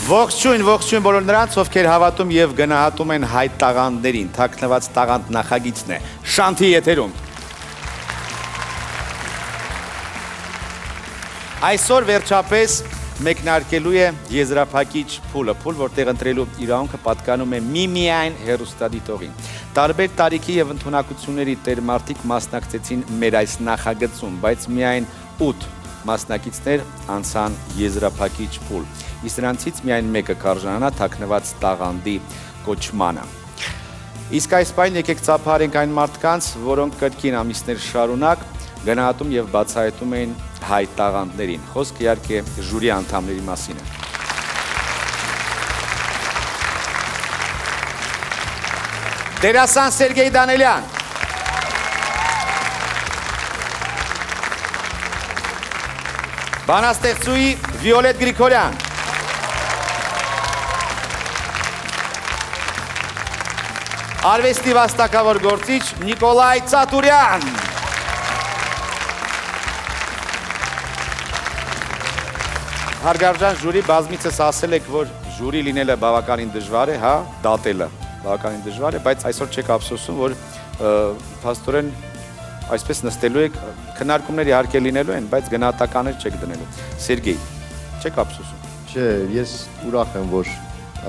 Ողջույն բոլոր նրանց, ովքեր հավատում եւ գնահատում են հայ տաղանդներին, թաքնված տաղանդ նախագիծն է, Շանթի եթերում։ Այսօր վերջապես մեկնարկելու է եզրափակիչ փուլը, որտեղ ընտրելու իրավունքը պատկանում է միայն հեռուստադիտողին։ Տարբեր տարիքի եւ ընդունակությունների տերմարտիկ մասնակցեցին մեր այս նախագծում, բայց միայն 8 մասնակիցներ անցան եզրափակիչ փուլ։ Իսկ նրանցից միայն մեկը կարժանանա թաքնված տաղանդի կոչմանը։ Իսկ այս պայն եկեք ծափահարենք այն մարդկանց, որոնք կրկին ամիսներ շարունակ գնահատում եւ բացահայտում էին հայ տաղանդներին։ Խոսքը իհարկե ժյուրի անդամների մասին է։ Դերասան Սերգեյ Դանելյան, բանաստեղծուհի Վիոլետ Գրիգորյան, արվեստի վաստակավոր գործիչ Նիկոլայ Ծատուրյան, հարգարժան ժյուրի, բազմիցս ասել եք, որ ժյուրի լինելը բավականին դժվար է, հա, դատելը բավականին դժվար է, բայց այսօր չեք ափսոսում, որ փաստորեն այսպես նստելու եք, քննարկումներ իհարկե լինելու են, բայց գնահատականներ չեք դնելու։ Սերգեյ, չեք ափսոսում։ Չէ, ես ուրախ եմ, որ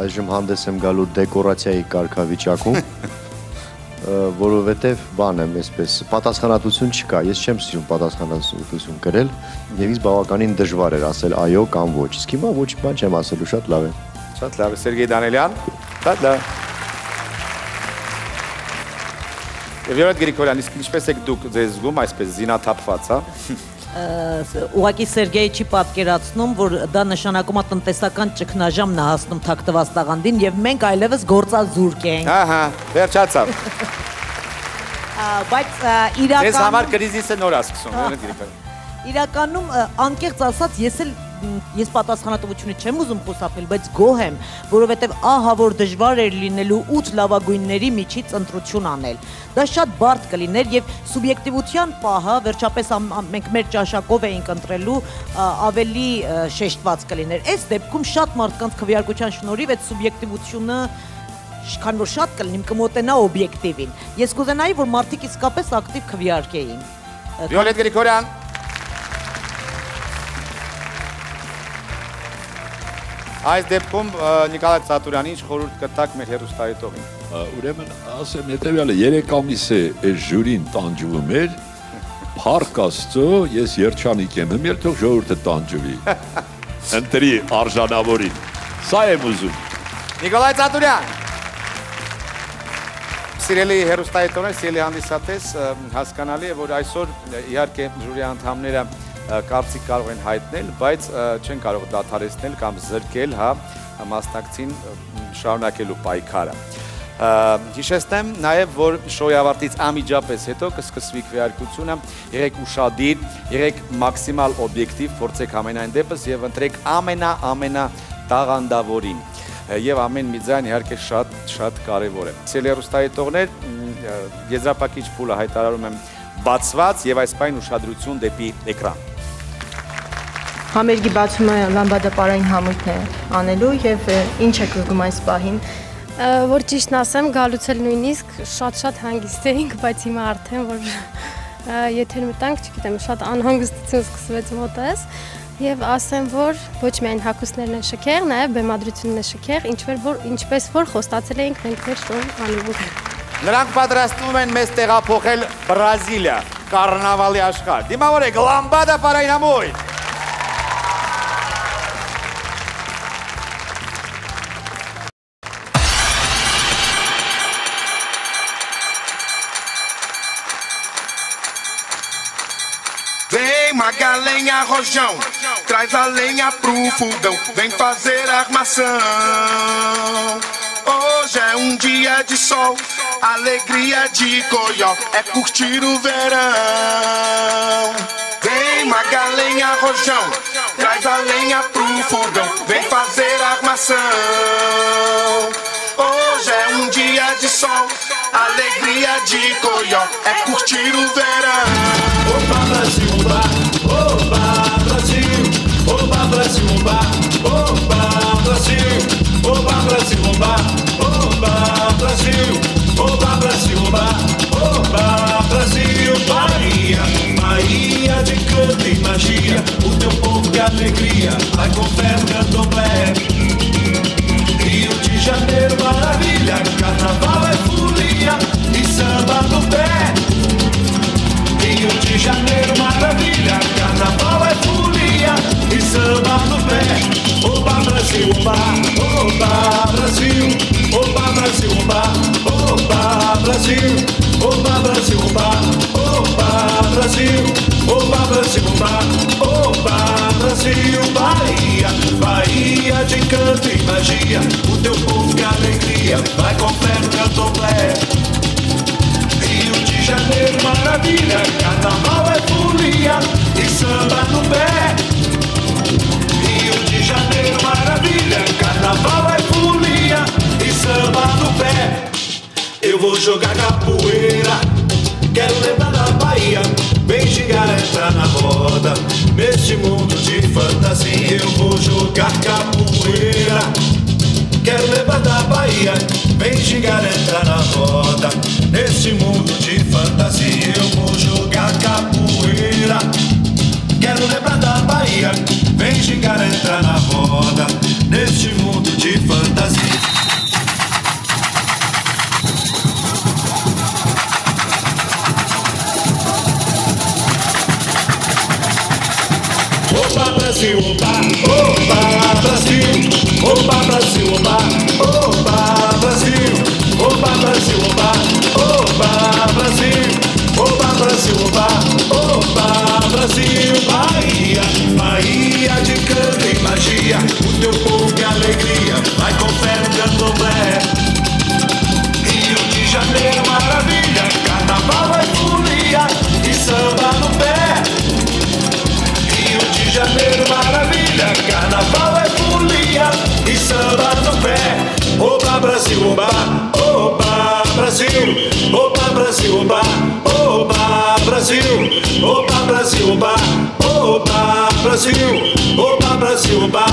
այժմ հանդես եմ գալու դեկորացիայի կարգավիճակում, որովհետև բան եմ այսպես, պատասխանատվություն չկա, ես չեմ սիրում պատասխանատվություն կրել, եւ ինձ բավականին դժվար էր ասել այո կամ ոչ, իսկ հիմա ոչ բան չեմ ասելու, շատ լավ է։ Շատ լավ է, Սերգեյ Դանելյան, շատ լավ։ Վիոլետ Գրիգորյան, իսկ ինչպես եք դուք ձեզ զգում, այսպես զինաթափված, հա։ Ուղղակի Սերգեյը չի պատկերացնում, որ դա նշանակում է տնտեսական ճգնաժամն է հասնում թաքնված տաղանդին եւ մենք այլևս գործազուրկ ենք։ Ահա, վերջացավ։ Բայց իրականում Ձեզ համար կրիզիսը նոր է սկսում, Վիոլետ Գրիգորյան։ Իրականում անկեղծ ասած ես պատասխանատվությունը չեմ ուզում խուսափել, բայց գոհ եմ, որովհետև ահա որ դժվար էր լինելու 8 լավագույնների միջից ընտրություն անել։ Դա շատ բարդ կլիներ եւ սուբյեկտիվության պահը վերջապես մենք մեր ճաշակով էինք ընտրելու ավելի շեշտված կլիներ։ Այս դեպքում շատ մարդկանց քվեարկության շնորհիվ այդ սուբյեկտիվությունը քան որ շատ կլինի, կմոտենա օբյեկտիվին։ Ես կուզենայի, որ մարդիկ իսկապես ակտիվ քվեարկեին։ Վիոլետ Գրիգորյան, այս դեպքում Նիկոլայ Ծատուրյանի ինչ խորհուրդ կտաք մեր հեռուստադիտողին։ Ուրեմն ասեմ հետևյալը, 3 ամիս է այս ժյուրին տանջվում էր, փառք Աստծո, ես երջանիկ եմ, հիմա թող ժողովուրդը տանջվի։ Ընտրի արժանավորին։ Սա եմ ուզում։ Նիկոլայ Ծատուրյան։ Սիրելի հեռուստադիտողներ, սիրելի հանդիսատես, հասկանալի է, որ այսօր իհարկե ժյուրի անդամները կարծիք կարող են հայտնել, բայց չեն կարող դադարեցնել կամ զրկել մասնակցին շարունակելու պայքարը։ Հիշեցնեմ նաև, որ շոուի ավարտից անմիջապես հետո կսկսվի քվեարկությունը, եղեք ուշադիր, եղեք մաքսիմալ օբյեկտիվ, փորձեք ամենայն դեպս եւ ընտրեք ամենա տաղանդավորին։ Եվ ամեն մի ձայն իհարկե շատ կարևոր է։ Սիրելի հեռուստադիտողներ, եզրափակիչ փուլը հայտարարում եմ բացված եւ այս պայն ուշադրություն դեպի էկրան։ Համերգի բացումը լամբադապարային համույթն է անելու եւ ինչ եք ուզում այս պահին։ Որ ճիշտն ասեմ, գալուց էլ նույնիսկ շատ հանգիստ էինք, բայց հիմա արդեն որ եթե մտանք, չգիտեմ, շատ անհանգստություն սկսվեց մոտս եւ ասեմ, որ ոչ միայն հագուստներն են շքեղ, նաեւ բեմադրությունն է շքեղ, ինչպես որ խոստացել էինք մենք մեր շոուն անելու։ Նրանք պատրաստվում են մեզ տեղափոխել Բրազիլիա, կարնավալի աշխարհ։ Դիմավորեք լամբադապարային համույթ։ Maga lenha, rojão, traz a lenha pro fogão, vem fazer armação. Hoje é dia de sol, alegria de coió, é curtir o verão. Vem maga lenha, rojão, traz a lenha pro fogão, vem fazer armação. Hoje é dia de sol, alegria de coió, é curtir o verão. Opa, Brasil, opa, Brasil, opa, Brasil, opa, Brasil. candomblé. Rio de Janeiro, maravilha, carnaval é folia e samba no pé. Rio de Janeiro, maravilha, carnaval é folia e samba no pé. Oba Brasil, oba, oba Brasil, oba Brasil, oba, oba Brasil, oba Brasil, oba, oba Brasil, oba Brasil, oba, oba Brasil, Bahia, Bahia de canto e magia, o teu povo que alegria, vai com fé no candomblé. Rio de Janeiro, maravilha, carnaval é folia e samba no pé. Rio de Janeiro, maravilha, carnaval é folia e samba no pé. Eu vou jogar capoeira, quero lembrar da Bahia, vem chegar, entrar na roda, neste mundo de fantasia. Eu vou jogar capoeira, quero lembrar da Bahia, vem chegar, entrar na roda, neste mundo de fantasia. Eu vou jogar capoeira, quero lembrar da Bahia, vem chegar, entrar na roda, neste mundo de fantasia. Oba Brasil, oba, oba Brasil, oba Brasil, oba, oba Brasil, oba Brasil, oba, oba Brasil, oba Brasil, oba, oba Brasil, Bahia, Bahia de canto e magia, o teu povo que alegria, vai com fé no candomblé. Rio de Janeiro, maravilha, carnaval é folia e samba no pé. Rio de Janeiro, maravilha, carnaval é folia e samba no pé. Oba Brasil, oba, oba Brasil, oba Brasil, oba, oba Brasil, oba Brasil, oba, oba Brasil, oba Brasil, oba,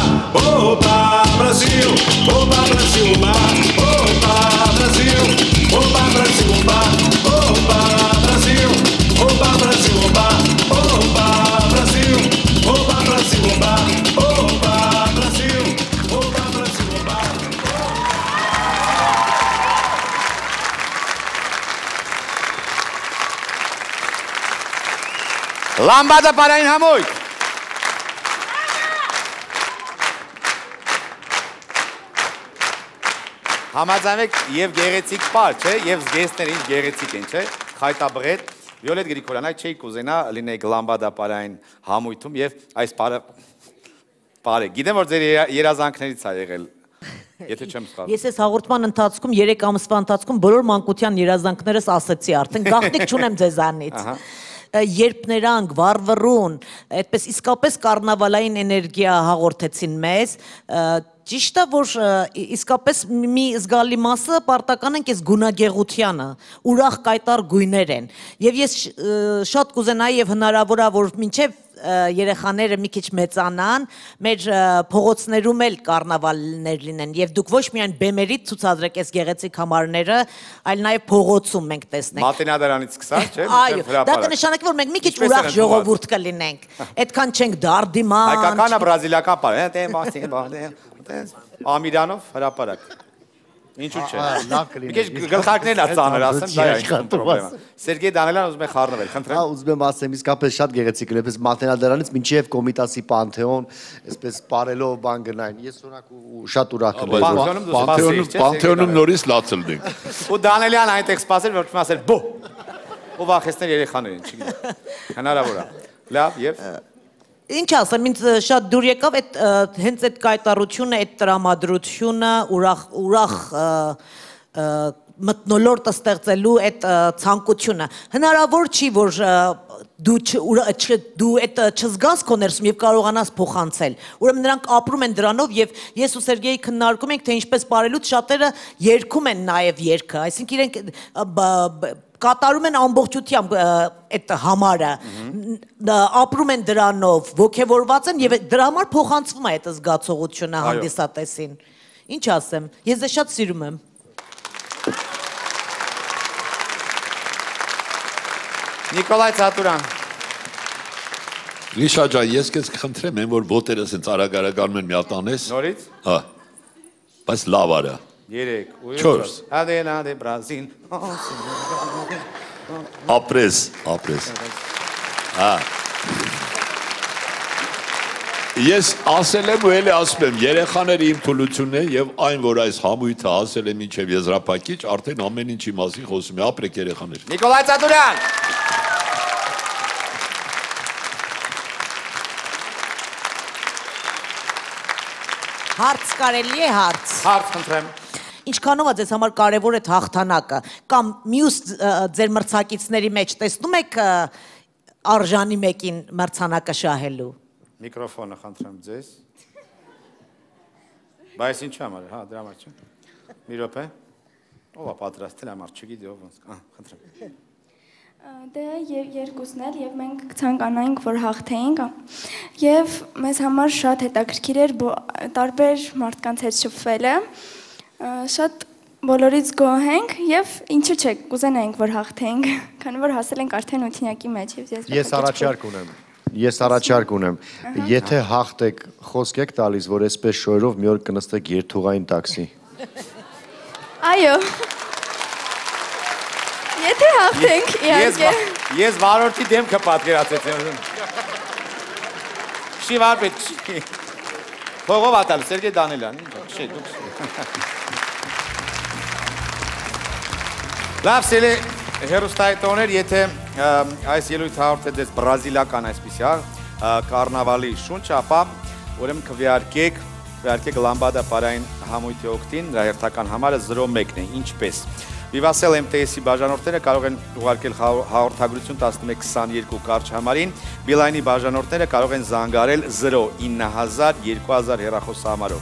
oba Brasil, oba Brasil, oba, oba Brasil, oba Brasil, oba, oba Brasil, oba Brasil, oba, oba Brasil, oba Brasil, oba, oba Brasil, oba Brasil, oba. Լամբադա պարային համույթ։ Համաձայնեք եւ գեղեցիկ պար, չէ, եւ զգեստներ ինչ գեղեցիկ են, չէ, Խայտաբղետ, Վիոլետ Գրիգորյան, այդ չէի կուզենա լինեիք լամբադա պարային համույթում եւ այս պարը։ Գիտեմ, որ ձեր երազանքներից է եղել։ Եթե չեմ սխալվում։ Ես այս հաղորդման ընթացքում 3 ամսվա ընթացքում բոլոր մանկության երազանքներս ասացի արդեն, գաղտնիք չունեմ ձեզանից։ Երբ նրանք վառվռուն, այդպես իսկապես կարնավալային էներգիա հաղորդեցին մեզ, ճիշտ է, որ իսկապես մի զգալի մասը պարտական ենք այս գունագեղությանը, ուրախ կայտար գույներ են։ Եվ ես շատ կուզենայի եւ հնարավոր է, որ մինչեւ երեխաները մի քիչ մեծանան, մեր փողոցներում էլ կարնավալներ լինեն եւ դուք ոչ միայն բեմերից ցուցադրեք այս գեղեցիկ համարները, այլ նաեւ փողոցում մենք տեսնենք։ Մատենադարանից սկսած, չէ՞։ Այո, դա կնշանակի, որ մենք մի քիչ ուրախ ժողովուրդ կլինենք։ Այդքան չենք դարդիման։ Հայկական է բրազիլիական պար, դե մասի բանը, Ամիրանով հրապարակ։ Ինչու՞ չէ։ Մի քիչ գլխարկներն է ծանր ասեմ, դա է պրոբլեմը։ Սերգեյ Դանելյան ուզում է խառնվել, խնդրեմ։ Ուզում եմ ասեմ, իսկապես շատ գեղեցիկ է, պես Մատենադարանից մինչև Կոմիտասի Պանթեոն, այսպես բարելով բան գնային։ Ես օրինակ շատ ուրախ եմ։ Պանթեոնում նորից լացել դենք։ Ու Դանելյան այնտեղ սպասել, որ ասել բո։ Ու վախեցնել երեխաներին, չգիտեմ։ Հնարավոր է։ Լավ, եւ Ինչ ասեմ, ինձ շատ դուր եկավ հենց այդ կայտառությունը, այդ տրամադրությունը, ուրախ մթնոլորտը ստեղծելու այդ ցանկությունը։ Հնարավոր չի, որ դու այդ չզգաս քո ներսում եւ կարողանաս փոխանցել։ Ուրեմն նրանք ապրում են դրանով եւ ես ու Սերգեյի քննարկում ենք, թե ինչպես բարելուց շատերը երգում են նաեւ երգը, այսինքն իրենք կատարում են ամբողջությամբ այդ համարը, ապրում են դրանով, ոգևորված են եւ դրա համար փոխանցվում է այդ զգացողությունը հանդիսատեսին։ Ինչ ասեմ, ես դե շատ սիրում եմ։ Նիկոլայ Ծատուրան։ Լիշա ջան, ես քեզ կխնդրեմ, որ ոտերս ինձ արագ-արագ են մի հատ անես։ Նորից։ Հա։ Բայց լավ արա։ 3 ու 4 Ադենադե Բրազիլ։ Ապրես։ Հա։ Ես ասել եմ ու էլի ասում եմ, երեխաները իմ թուլությունն են եւ այն, որ այս համույթը ասել եմ ինչեւ եզրափակիչ, արդեն ամեն ինչի մասին խոսում է, ապրեք երեխաներ։ Նիկոլայ Ծատուրյան։ Հարց կարելի է հարց։ Հարց խնդրեմ։ Ինչքանով է ձեզ համար կարևոր է հաղթանակը կամ մյուս ձեր մրցակիցների մեջ տեսնում եք արժանի մեկին մրցանակը շահելու։ Միկրոֆոնը խնդրեմ ձեզ։ Բայց ինչ համար, հա, դրա համար չէ։ Մի րոպե։ Ո՞վ է պատրաստել համար, չգիտի ով ոնց։ Խնդրեմ։ Դե երկուսն էլ եւ մենք ցանկանայինք որ հաղթեինք եւ մեզ համար շատ հետաքրքիր էր տարբեր մարդկանց հետ շփվելը շատ բոլորից գոհ ենք եւ ինչու՞ չէ կուզենայինք որ հաղթեինք քանի որ հասել ենք արդեն 8-յակի մեջ եւ ես առաջարկ ունեմ եթե հաղթեք խոսք եք տալիս որ այսպես շոյերով մի օր կնստեք երթուղային տաքսի այո Եթե հաղթենք, իհարկե։ Ես վարորդի դեմքը պատկերացրեցի։ Չի վարպետ, չի։ Փողով ատալ, Սերգեյ Դանիելյան, չի, դուք։ Լավ, սելի հեռուստայտոներ, եթե այս ելույթ հաղորդը դες բրազիլական այսպիսի կարնավալի շունչ, ապա ուրեմն քվեարկեք լամբադա պարային համույթի օգտին, նրա հերթական համարը 01-ն է, ինչպես։ Վիվասել MTS-ի բաժանորդները կարող են ուղարկել հաղորդագրություն 1122 կարճ համարին, Բիլայնի բաժանորդները կարող են զանգարել 09000 2000 հեռախոսահամարով։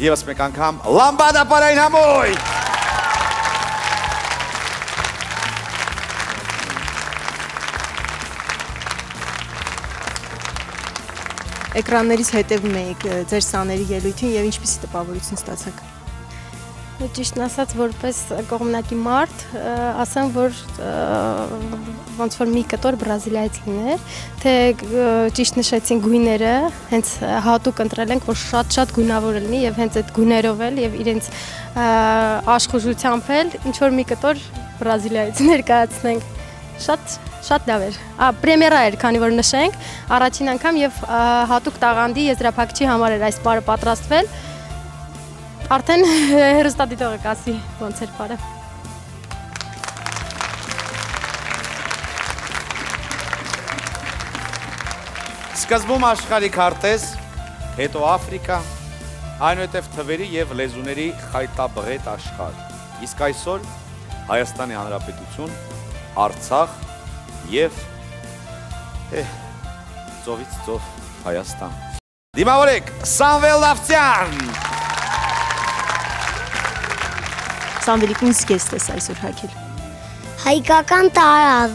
Եվս մեկ անգամ լամբադա պարային համույթ։ Էկրաններից հետևում էիք ձեր սաների ելույթին եւ ինչպիսի տպավորություն ստացաք։ Ճիշտն ասած, որպես կողմնակի մարդ, ասեմ, որ ոնց որ մի կտոր բրազիլիայից լիներ, թե ճիշտ նշեցին գույները, հենց հատուկ ընտրել ենք, որ շատ գույնավոր լինի եւ հենց այդ գույներով էլ եւ իրենց աշխուժությամբ էլ ինչ որ մի կտոր բրազիլիայից ներկայացնենք։ Շատ լավ էր։ Պրեմիերա էր, քանի որ նշենք, առաջին անգամ եւ հատուկ տաղանդի եզրափակչի համար էր այս բառը պատրաստվել։ Արդեն հեռուստադիտողը կասի ոնց էր բարը։ Սկզբում աշխարհի քարտեզ, հետո Աֆրիկա, այնուհետև թվերի եւ լեզուների խայտաբղետ աշխարհ։ Իսկ այսօր Հայաստանի Հանրապետություն, Արցախ եւ ծովից ծով Հայաստան։ Դիմավորեք Սամվել Լավցյան։ Սամվելիկ ինձ կեստ ես այսօր հագել։ Հայկական տարավ։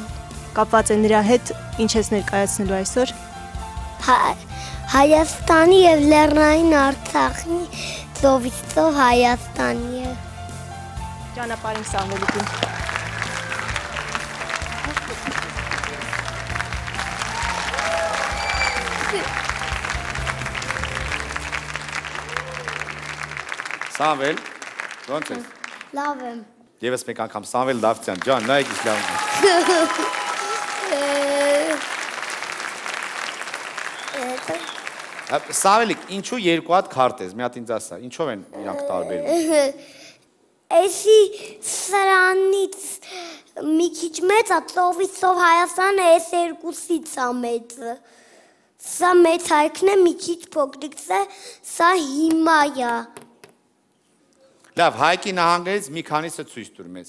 Կապված է նրա հետ ինչ ես ներկայացնելու այսօր։ Հայաստանի եւ Լեռնային Արցախի ծովից ծով Հայաստանի է։ Ճանապարհին Սամվելիկին։ Սամվել, ո՞նց ես։ Լավ եմ։ Եվս մեկ անգամ Սամվել Լավցյան, ջան, նայեք ինչ լավ է։ Սամվելիկ, ինչու երկու հատ քարտեզ, մի հատ ինձ ասա, ինչով են իրանք տարբերվում։ Էսի սրանից մի քիչ մեծ է, ծովից ծով Հայաստանը, էս երկուսից է մեծը։ Սա մեծ հայքն է, մի քիչ փոքրիկս է, սա հիմա է։ Լավ, Հայքի նահանգներից մի քանիսը ցույց տուր մեզ։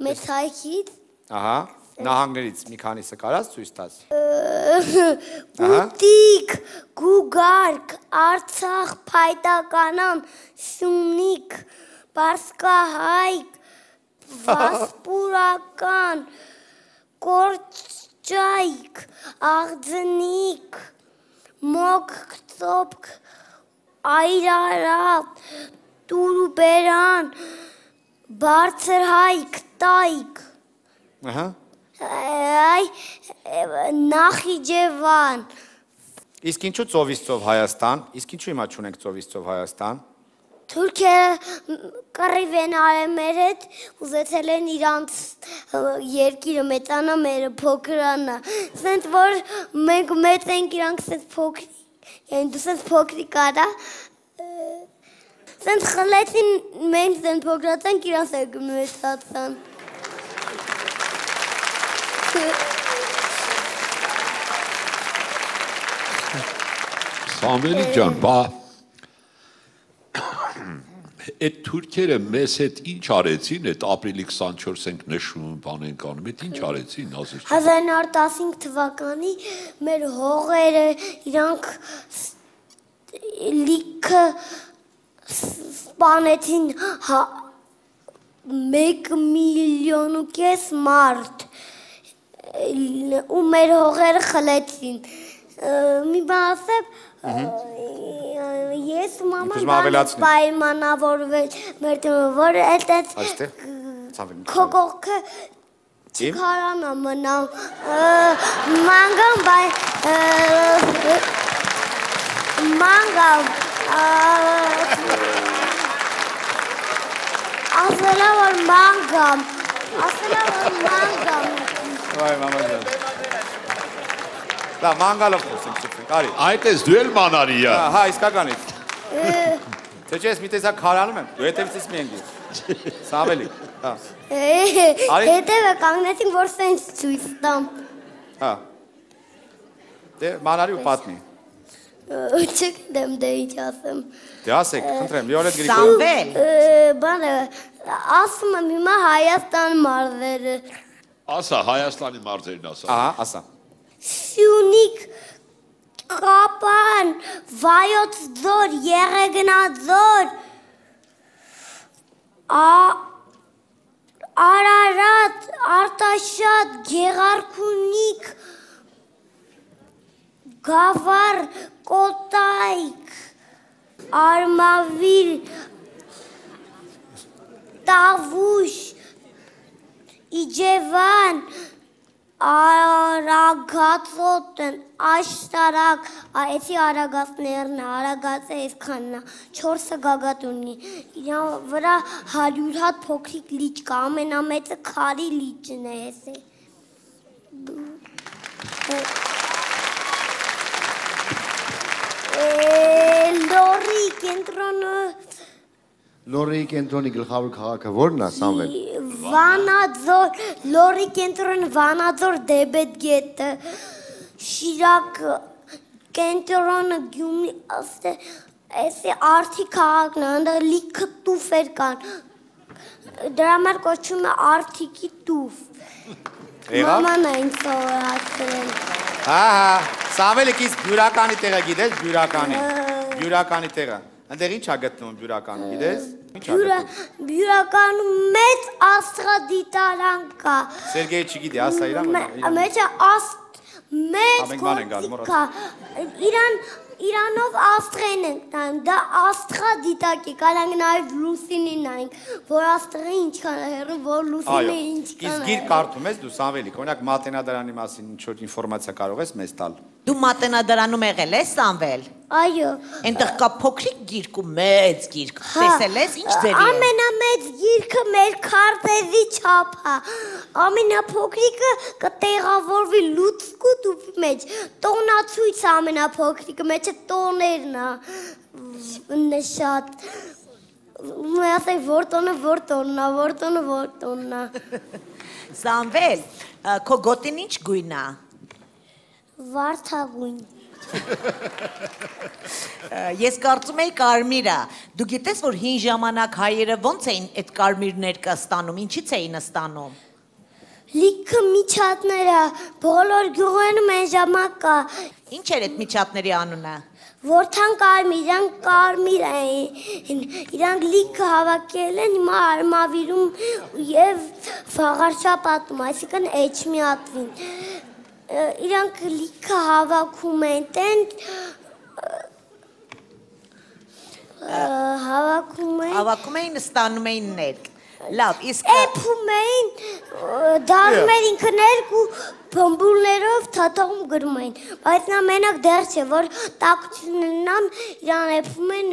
Մեծ Հայքից։ Ահա, նահանգներից մի քանիսը կարաս ցույց տաս։ Ուտիկ, Գուգարք, Արցախ, Փայտականան, Սյունիք, Պարսկահայք, Վասպուրական, Կորճայք, Աղձնիկ, Մոկցոպք, Այրարատ, Տուրուբերան, Բարձրհայք, Տայք։ Ահա, Նախիջևան։ Իսկ ինչու ծովից ծով Հայաստան, իսկ ինչու հիմա չունենք ծովից ծով Հայաստան։ Թուրքերը կռիվ են արել մեր հետ, ուզեցել են իրանց երկիրը մեծանա, մերը փոքրանա։ Սենց որ մենք մեծ ենք, իրանք սենց փոքրիկ են, դու սենց փոքրիկ արա։ Սենց խլեցին, մենք սենց փոքրացանք, իրանց է մեծացան։ Սամվելի ջան, բա այդ թուրքերը մեզ հետ ինչ արեցին, այդ ապրիլի 24 ենք նշում, բան ենք անում, այդ ինչ արեցին, ասես։ 1915 թվականի մեր հողերը իրանք լիքը սպանեցին 1,5 միլիոն մարդ ու մեր հողերը խլեցին։ Մի բան ասեմ, ես ու մաման պայմանավորվել մեր տունը, որ այդպես քո կողքը չքարանա մնամ, մանգամ, ասելա որ մանգամ, Վայ, մամա ջան։ Դա մանգալով խոսենք շփվենք, արի։ Այդ ես դու էլ մանարիա։ Հա, իսկականից։ Թե չես մի տեսակ քարանում եմ, դու հետևից մի ենք։ Սամվելի, հա։ Հետևը կանգնեցինք, որ սենց ցույց տամ։ Հա։ Դե մանարի ու պատմի։ Չգիտեմ դե ինչ ասեմ։ Դե ասեք, խնդրեմ, Վիոլետ Գրիգորյան։ Սամվել։ Բանը, ասում եմ հիմա Հայաստան մարզերը։ Ասա, Հայաստանի մարզերն ասա։ Ահա, ասա։ Սյունիք, Կապան, Վայոց ձոր, Եղեգնաձոր, Արարատ, Արտաշատ, Գեղարքունիք, Գավառ, Կոտայք, Արմավիր, Տավուշ, Իջևան, Արագածոտն, Աշտարակ, այսի արագածներն, արագածը այսքաննա, 4 գագատ ունի, իրան վրա 100 հատ փոքրիկ լիճ կա, ամենամեծը քարի լիճն է էսե։ Լորի կենտրոնը Լորի կենտրոնի գլխավոր քաղաքը ո՞րն է, Սամվել։ Վանաձոր, Լորի կենտրոնը Վանաձոր Դեբեդգետը, Շիրակ կենտրոնը Գյումրի, այսի արդի քաղաքն է, այնտեղ լիքը տուֆեր կան։ Դրա համար կոչվում է արդիկի տուֆ։ Մաման է ինձ սովորացրել։ Հա, Սամվելը կից բյուրականի տեղը գիտես, բյուրականի տեղը։ Այնտեղ ինչ է գտնում բյուրականում, գիտես։ Բյուրականում մեծ աստղադիտարան կա։ Սերգեյ չգիտի, ասա իրան։ Մեծ գործիք կա։ Իրանով աստղեն ենք նայում, դա աստղադիտակ է, կարանք նաև լուսինի նայենք, որ աստղը ինչքան է հեռու, որ լուսինը ինչքան է։ Իսկ գիրք կարդում ես դու, Սամվելի, օրինակ մատենադարանի մասին ինչ-որ ինֆորմացիա կարող ես մեզ տալ։ Դու մատենադարանում եղել ես, Սամվել։ Այո։ Այնտեղ կա փոքրիկ գիրք ու մեծ գիրք։ Տեսել ես ինչ ձերի է։ Ամենամեծ գիրքը մեր քարտեզի չափ է։ Ամենափոքրիկը կտեղավորվի լուցկու տուփի մեջ։ Տոնացույց ամենափոքրիկը մեջը տոներն է նշած։ Ու ասay որ տոննա։ Սամվել, քո գոտին ինչ գույն է։ Վարդագույն։ Ես կարծում եի կարմիր է։ Դու գիտես, որ հին ժամանակ հայերը ոնց էին այդ կարմիրներ ստանում, ինչից էին ստանում։ Լիքը միջատները, բոլոր գյուղերում այն ժամանակ կա։ Ինչ էր այդ միջատների անունը։ Որթան կարմիր էին, իրանք լիքը հավաքել են, հիմա արմավիրում և վաղարշապատում, այսինքն էջմիածին։ Իրանք լիքը հավաքում են, Հավաքում էին, ստանում էին ներք։ Լավ, իսկ Էփում էին դառնում էր ինքն երկու բամբուլներով թաթողում գրում էին, բայց նա մենակ դեռ չէ, որ տակություն ունենան, իրան էփում են,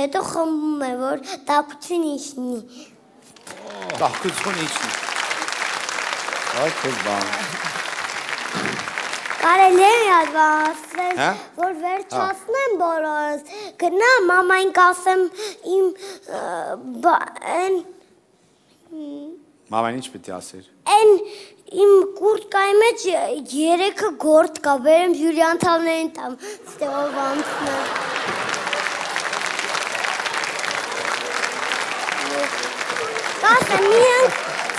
հետո խմբում է, որ տակություն իջնի։ Տակություն իջնի։ Այդ քեզ բան։ Կարելի է մի հատ բան ասել, որ վերջացնեմ բոլորս, գնա մամային կասեմ իմ Մամային ինչ պիտի ասեր։ Են իմ կուրտկայի մեջ 3 գործ կա, վերեմ ժյուրի անդամներին տամ, ստեղով անցնեմ։ Կասեմ, միանք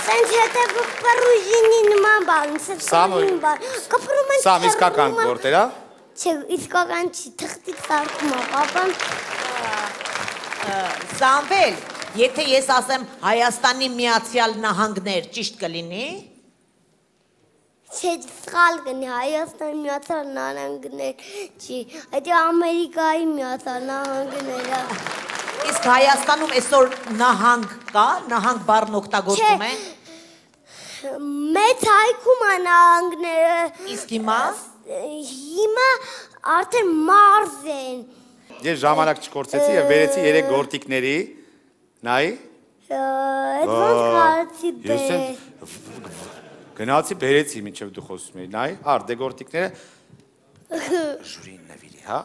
Սենց հետև պրուժինի նման բան, սեպսանին բան, կպրում են Սամ իսկական գործեր, հա? Չէ, իսկական չի, թղթիկ սարկում է, պապան։ Սամվել, եթե ես ասեմ Հայաստանի Միացյալ Նահանգներ, ճիշտ կլինի։ Չէ, սխալ կնի, Հայաստանի Միացյալ Նահանգներ չի, այդ Ամերիկայի Միացյալ Նահանգները։ Իսկ Հայաստանում այսօր նահանգ կա, նահանգ բառն օգտագործում են։ Մեծ հայքում է նահանգները։ Իսկ հիմա։ Հիմա արդեն մարզ են։ Ես ժամանակ չկործեցի և վերեցի 3 գործիկների, նայի։ Այդ ոնց կարացի բեր։ Գնացի բերեցի մինչև դու խոսում էի, նայի, դե գործիկները ժուրին նվիրի, հա։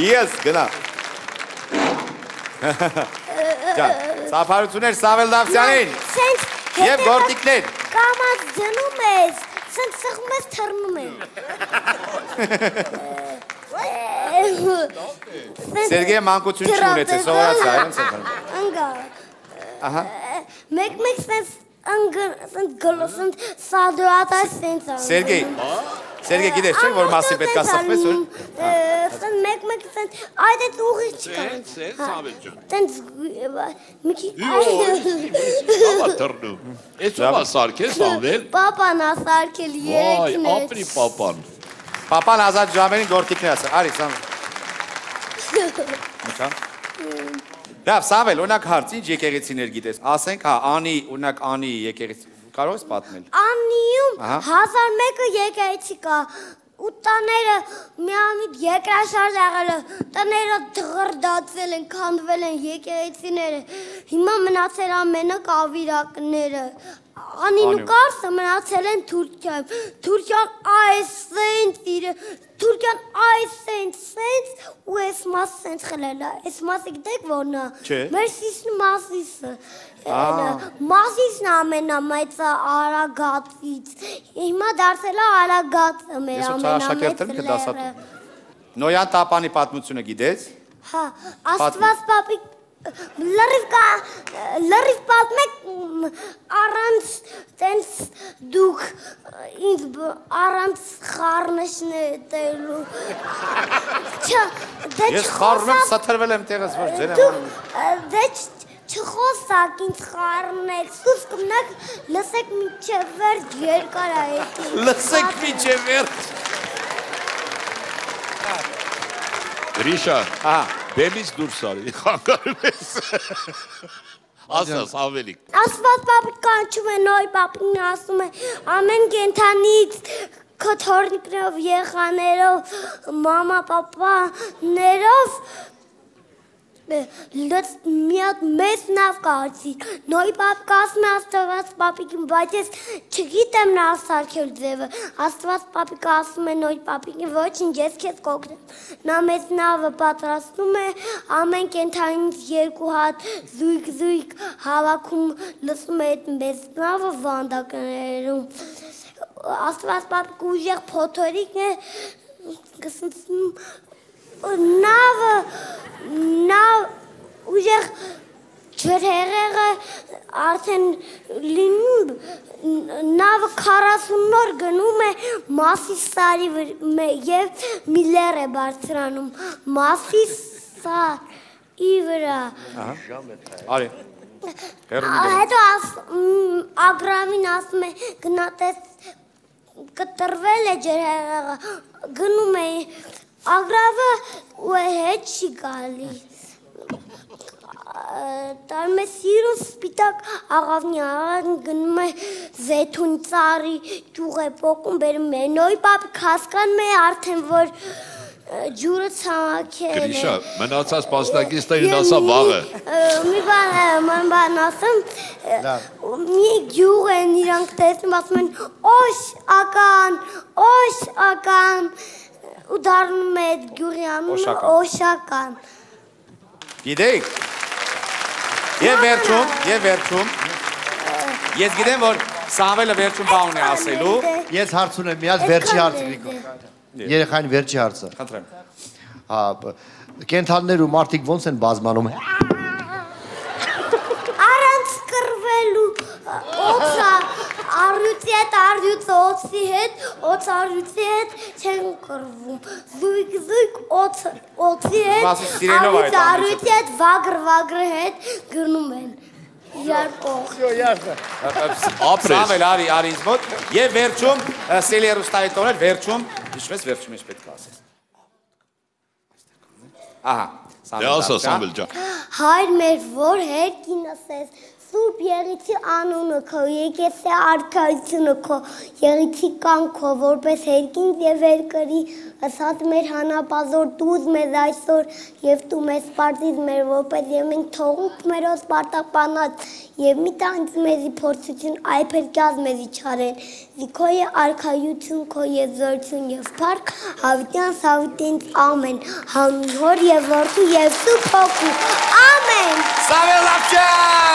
Ես գնա։ Սափարություններ Սավել Դավթյանին և գործիկներ։ Կամած դնում ես, սենց սխում ես թռնում ես։ Սերգեյը մանկություն չունեց է, սովորած է, այնց է թռնում։ Ընգա։ Մեկ սենց գլոսնդ սադրատա սենց անգ։ Սերգեյ գիտես չէ, որ մասի պետք է սխվես, որ։ Մեկ սենց, այդ էտ ուղի չկա։ Սենց Սավել ջան։ Տենց միկի։ Բաբա թռնում։ Ես ով ասարքես Սավել։ Պապան ասարքել երեքն Վայ, ապրի պապան։ Պապան ազատ ժամերին գործիկներ ասա, արի Սավել։ Մուչա։ Լավ, Սավել, օրինակ հարց, ինչ եկեղեցիներ գիտես, ասենք, Անի, օրինակ Անի եկեղեցի, կարող ես պատմել։ Անիում 1001 եկեղեցի կա, ու տաները միամիտ երկրաշարժ եղել է, տները դղրդացել են, քանդվել են եկեղեցիները, հիմա մնացել ամենակ ավիրակները, Անին ու Կարսը մնացել են Թուրքիայում, Թուրքիան այսենց իրը, Թուրքիան այսենց ու ես մաս սենց խլել է, ես մասը գիտեք որն է, մեր սիսն մասիսը, մասիսն ամենամեծը Արագածից, հիմա դարձել է Արագածը մեր ամենամեծ լերը։ Նոյան Տապանի պատմությունը գիտես։ Հա, Աստված պապիկ լրիվ պատմեք առանց տենց դուք ինձ առանց խառնշնետելու Ես խառնում եմ սաթրվել եմ տեղս որ ձեն եմ դե չխոսակ ինձ խառնեք սուս կմնակ լսեք մինչև վերջ երկար այդի լսեք մինչև վերջ Գրիշա, բեմից դուրս արի, խանգարում ես, ասաս ավելիք։ Աստված պապիկ կանչում է, նոյ պապիկն ասում է, ամեն կենթանից քթորնիկներով, եղաներով, մամա, պապաներով, մի հատ մեծ նավ կարծի, նոյ պապիկ ասում է Աստված պապիկին, բայց ես չգիտեմ նա սարքել ձևը, Աստված պապիկ ասում է նոյ պապիկին, ոչինչ ես քեզ կօգնեմ, նա մեծ նավը պատրաստում է, ամեն կենթանից 2 հատ զույգ հավաքում լսում է այդ մեծ նավը վանդակներում, Աստված պապիկ ուժեղ փոթորիկն է, նավ ուժեղ ջրհեղեղը արդեն լինում, նավը 40 նոր գնում է Մասիս սարի և մի լեռ է բարձրանում, Մասիս սարի վրա։ Արի, հետո ագրավին ասում է գնատես կտրվել է ջրհեղեղը, գնում է ագրավը ու հետ չի գալիս։ Տարում է սիրուն սպիտակ աղավնի աղան գնում է զեթուն ծարի ճուղ է պոկում բերում է նոյ պապիկ հասկանում է արդեն որ ջուրը ցամաքել է Գրիշա, մնացած պաստակիստային ասա վաղը մի բան ասեմ մի ջուղ են իրանք տեսնում ասում են օշ ական ու դառնում է այդ ջուրի անունը օշական Գիտեք Եվ վերջում Ես գիտեմ, որ Սամվելը վերջում բան ունի ասելու Ես հարց ունեմ, միած վերջի հարցը Երեխային վերջի հարցը Խնդրեմ Կենթանիներ ու մարդիկ ոնց են բազմանում Առանց կռվելու օծա առյուծի հետ չեն կռվում զույգ օծի հետ առյուծի հետ վագր հետ գնում են Երկող Սամվել արի ինձ մոտ Եվ վերջում սելի հեռուստայի տոներ վերջում վերջում ինչ պետք է ասես Ահա Սամվել ջան Հայր մեր որ հերկին ասես Սուրբ Եղիցի անունը քո, եկեսե արքայությունը քո, Եղիցի կանքո, որպես հերկին և երկրի, ասած մեր հանապազոր տուզ մեզ այսօր, և տու մեզ պարտիզ մեր որպես, և մենք թողունք մերոս պարտապանած, և մի տանց մեզի փորձություն, այպերկյազ մեզի չարեն, զիքո է արքայություն քո և զորություն և պարկ, հավիտյան սավիտենց ամեն, հանուն հոր և որդու և սուրբ հոգու, ամեն! Սամվել Լավչյան!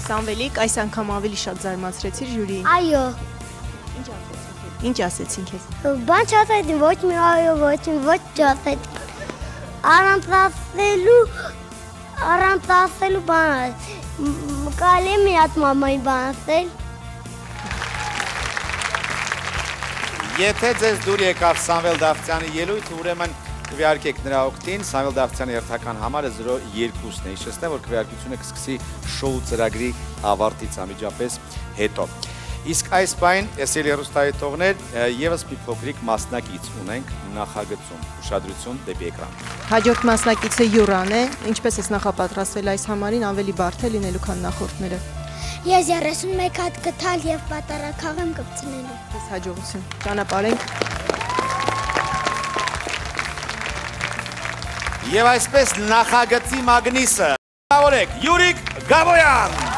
Սամվելիկ, այս անգամ ավելի շատ զարմացրեցիր ժյուրիին։ Այո։ Ինչ ասեցին քեզ։ Բան չասեցին, ոչ մի այո, ոչ մի ոչ չասեցին։ Առանց ասելու բան կարելի է մի հատ մամայի բան ասել։ Եթե ձեզ դուր եկավ Սամվել Դավթյանի ելույթ, ուրեմն քվեարկեք նրա օգտին, Սամվել Դավթյանի հերթական համարը 0-2-ն է, իշեցնեմ, որ քվեարկությունը կսկսի շոու ծրագրի ավարտից անմիջապես հետո։ Իսկ այս պայն, սելի հեռուստայի տողներ, ևս մի փոքրիկ մասնակից ունենք նախագծում, ուշադրություն դեպի էկրան։ Հաջորդ մասնակիցը Յուրան է, ինչպես ես նախապատրաստվել այս համարին, ավելի բարդ է լինելու քան նախորդները։ Ես 31 հատ կթալ և պատարակաղ եմ կպցնելու։ Ես հաջողություն, ճանապարհենք։ Եվ այսպես նախագծի մագնիսը, գավորեք Յուրիկ Գաբոյան։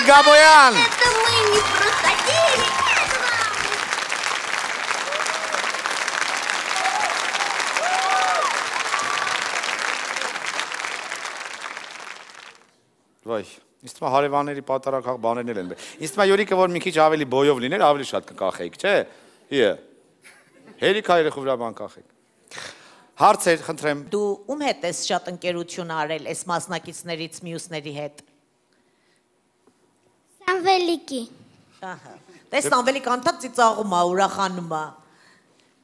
Յուրի Գաբոյան։ Это мы не проходили. Վայ, ինձ թվում է հարևանների պատարակ բաներն են։ Ինձ թվում է Յուրիկը որ մի քիչ ավելի բոյով լիներ, ավելի շատ կկախեիք, չէ՞։ Հիը։ Հերիքա երեխու վրա բան կախեք։ Հարցեր, խնդրեմ։ Դու ում հետ ես շատ ընկերություն արել այս մասնակիցներից մյուսների հետ։ Սամվելիկի։ Ահա։ Տես Սամվելիկ անդադ ծիծաղում է, ուրախանում է։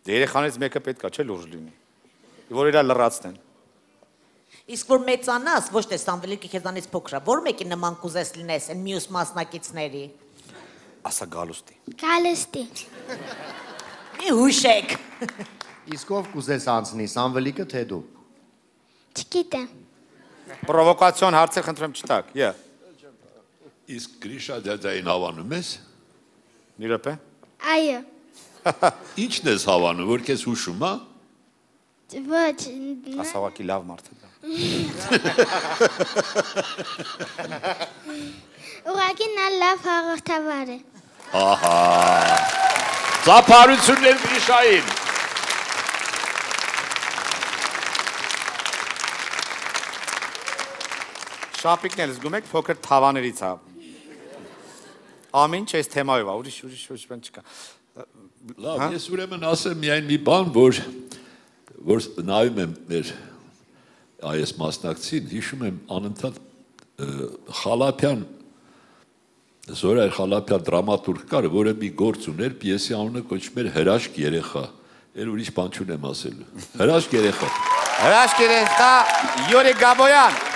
Դե երեխաներից մեկը պետք է չէ լուրջ լինի։ Որ իրա լրացնեն։ Իսկ որ մեծանաս, ոչ թե Սամվելիկը քեզանից փոքր է, որ մեկի նման կուզես լինես այն մյուս մասնակիցների։ Ասա գալուստի։ Գալստի։ Մի հուշեք։ Իսկ ով կուզես անցնի, Սամվելիկը թե դու։ Չգիտեմ։ Պրովոկացիոն հարցեր խնդրեմ չտակ։ Ե։ Իսկ Գրիշա դադային հավանում ես։ Մի րոպե։ Այո։ Ինչն ես հավանում, որ քեզ հուշում, հա։ Ոչ։ Ասավակի լավ մարդ է դա։ Ուղղակի նա լավ հաղորդավար է։ Ահա։ Ծափարություններ Գրիշային։ Շապիկն էլ զգում եք փոքր թավաներից է։ Ամեն ինչ այս թեմայով է, ուրիշ բան չկա։ Լավ, ես ուրեմն ասեմ միայն մի բան, որ նայում եմ մեր այս մասնակցին, հիշում եմ անընդհատ Խալափյան, Զորայր Խալափյան դրամատուրգ կար, որը մի գործ ուներ, պիեսի անունը կոչվում էր Հրաշք երեխա։ Էլ ուրիշ բան չունեմ ասելու։ Հրաշք երեխա։ Հրաշք երեխա Յուրի Գաբոյան։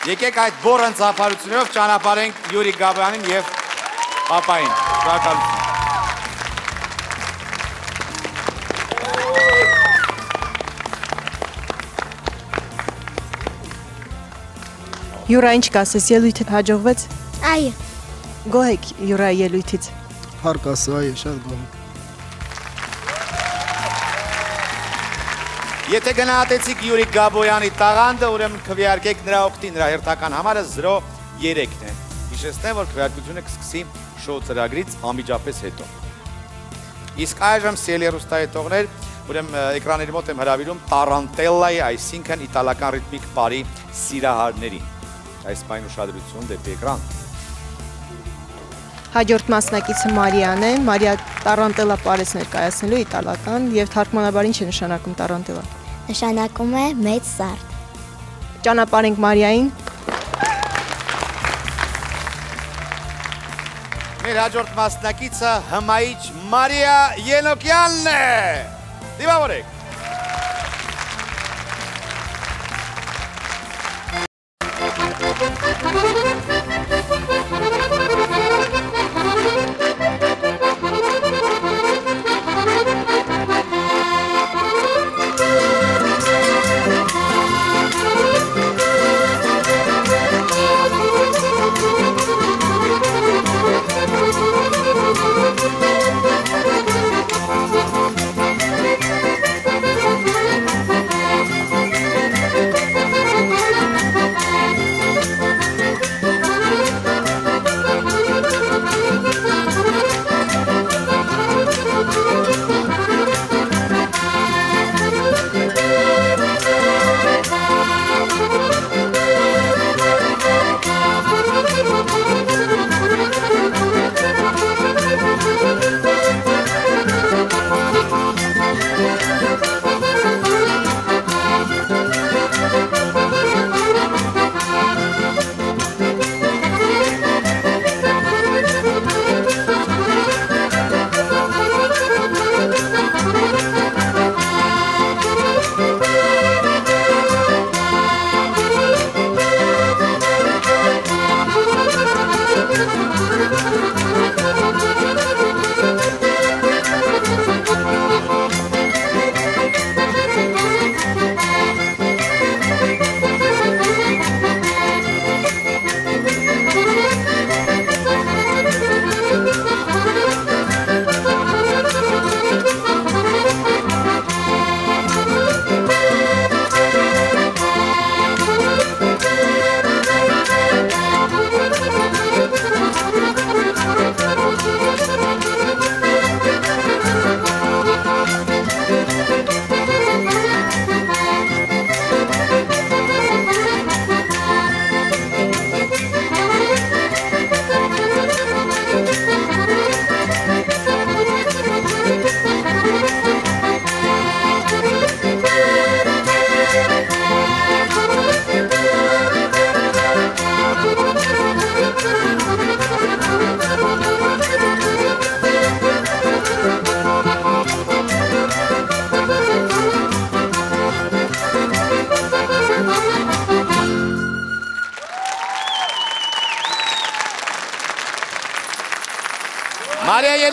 Եկեք այդ բոռն ծափարություններով ճանապարհենք Յուրի Գաբոյանին եւ պապային։ Շնորհակալություն։ Յուրա, ինչ կասես, ելույթը հաջողվեց։ Այո։ Գոհ եք Յուրայի ելույթից։ Հարկ ասա, այո, շատ գոհ եմ։ Եթե գնահատեցիք Յուրի Գաբոյանի տաղանդը, ուրեմն քվեարկեք նրա օգտին, նրա հերթական համարը 0-3-ն է։ Հիշեցնեմ, որ քվեարկությունը կսկսի շոու ծրագրից անմիջապես հետո։ Իսկ այժմ սիրելի հեռուստահետողներ, ուրեմն էկրանների մոտ եմ հրավիրում Տարանտելլայի, այսինքն իտալական ռիթմիկ պարի սիրահարներին։ Այս պայն ուշադրություն դեպի էկրան։ Հաջորդ մասնակիցը Մարիան է, Մարիա Տարանտելա պարես ներկայացնելու իտալական եւ թարգմանաբար ինչ է նշանակում Տարանտելա։ Նշանակում է մեծ սարդ։ Ճանապարհենք Մարիային։ Մեր հաջորդ մասնակիցը հմայիչ Մարիա Ենոկյանն է։ Դիմավորեք։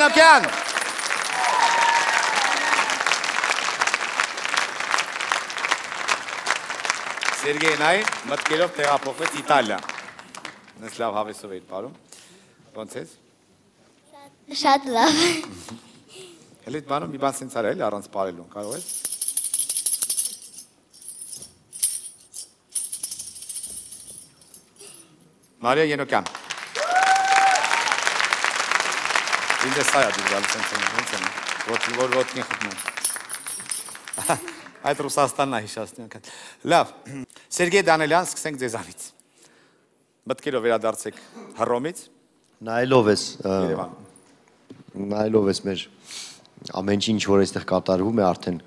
Ենոկյան։ Սերգեյն այն մտքերով տեղափոխվեց Իտալիա։ Նես լավ հավեսով էիր պարում։ Ոնց ես։ Շատ լավ։ Հենց բանում մի բան սենց արա էլի առանց պարելու, կարող ես։ Մարիա Ենոկյան։ Ինձ է սայա դու գալիս ոնց են, որ ոտքին խփնում։ Այդ Ռուսաստանն է հիշացնում անգամ։ Լավ, Սերգեյ Դանելյան, սկսենք ձեզանից։ Մտքերով վերադարձեք Հռոմից։ Նայելով ես մեր ամեն ինչ, որ այստեղ կատարվում է, արդեն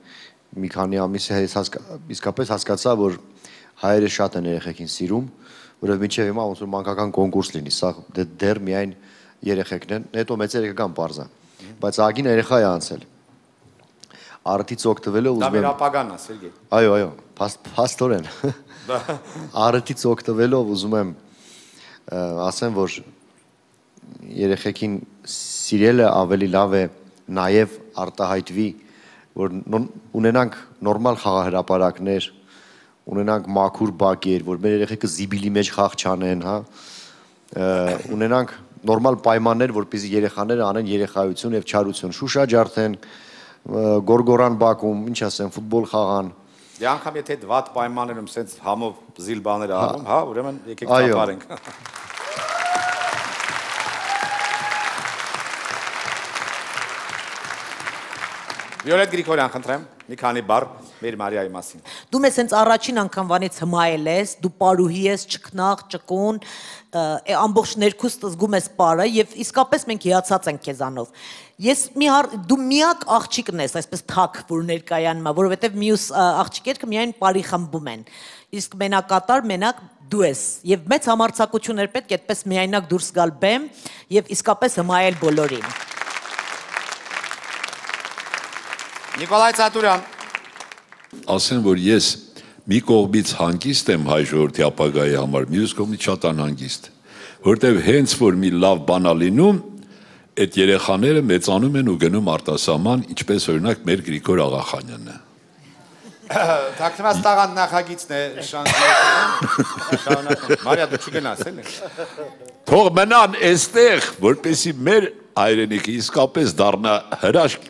մի քանի ամիս է իսկապես հասկացա, որ հայերը շատ են երեխեքին սիրում, որովհետև մինչև հիմա ոնց որ մանկական կոնկուրս լինի, սա դեռ միայն երեխեքն են, հետո մեծ երեխական պարզա, բայց ագին երեխա է անցել։ Արթից օգտվելով ուզում եմ։ Դա մեր ապագանն է, Սերգեյ։ Այո, փաստորեն։ Արթից օգտվելով ուզում եմ ասեմ, որ երեխեքին սիրելը ավելի լավ է նաև արտահայտվի, որ ունենանք նորմալ խաղահրապարակներ, ունենանք մաքուր բակեր, որ մեր երեխեքը զիբիլի մեջ խաղ չանեն, հա, ունենանք նորմալ պայմաններ, որպեսզի երեխաները անեն երեխայություն եւ չարություն, շուշաջ արդեն գորգորան բակում, ինչ ասեմ, ֆուտբոլ խաղան։ Դե անգամ եթե վատ պայմաններում սենց համով զիլ բաներ անում, հա, ուրեմն եկեք ծափարենք։ Վիոլետ Գրիգորյան, խնդրեմ, մի քանի բառ մեր Մարիայի մասին։ Դու մեզ հենց առաջին անգամվանից հմայել ես, դու պարուհի ես, ճկնաղ, ճկուն, ամբողջ ներքուստ զգում ես պարը եւ իսկապես մենք հիացած ենք քեզանով։ Դու միակ աղջիկն ես, այսպես թակ, որ ներկայանում է, որովհետեւ մյուս աղջիկերքը միայն պարի խմբում են։ Իսկ մենակատար մենակ դու ես եւ մեծ համարձակություններ պետք է այդպես միայնակ դուրս գալ բեմ եւ իսկապես հմայել բոլորին։ Նիկոլայ Ծատուրյան։ Ասեմ, որ ես մի կողմից հանգիստ եմ հայ ժողովրդի ապագայի համար, մյուս կողմից շատ անհանգիստ, որտեղ հենց որ մի լավ բան է լինում, այդ երեխաները մեծանում են ու գնում արտասահման, ինչպես օրինակ մեր Գրիգոր Աղախանյանը։ Թաքնված տաղան նախագիծն է շարունակում։ Մարիա, դու չգնաս էլի։ Թող մնան այստեղ, որպեսզի մեր հայրենիքը իսկապես դառնա հրաշք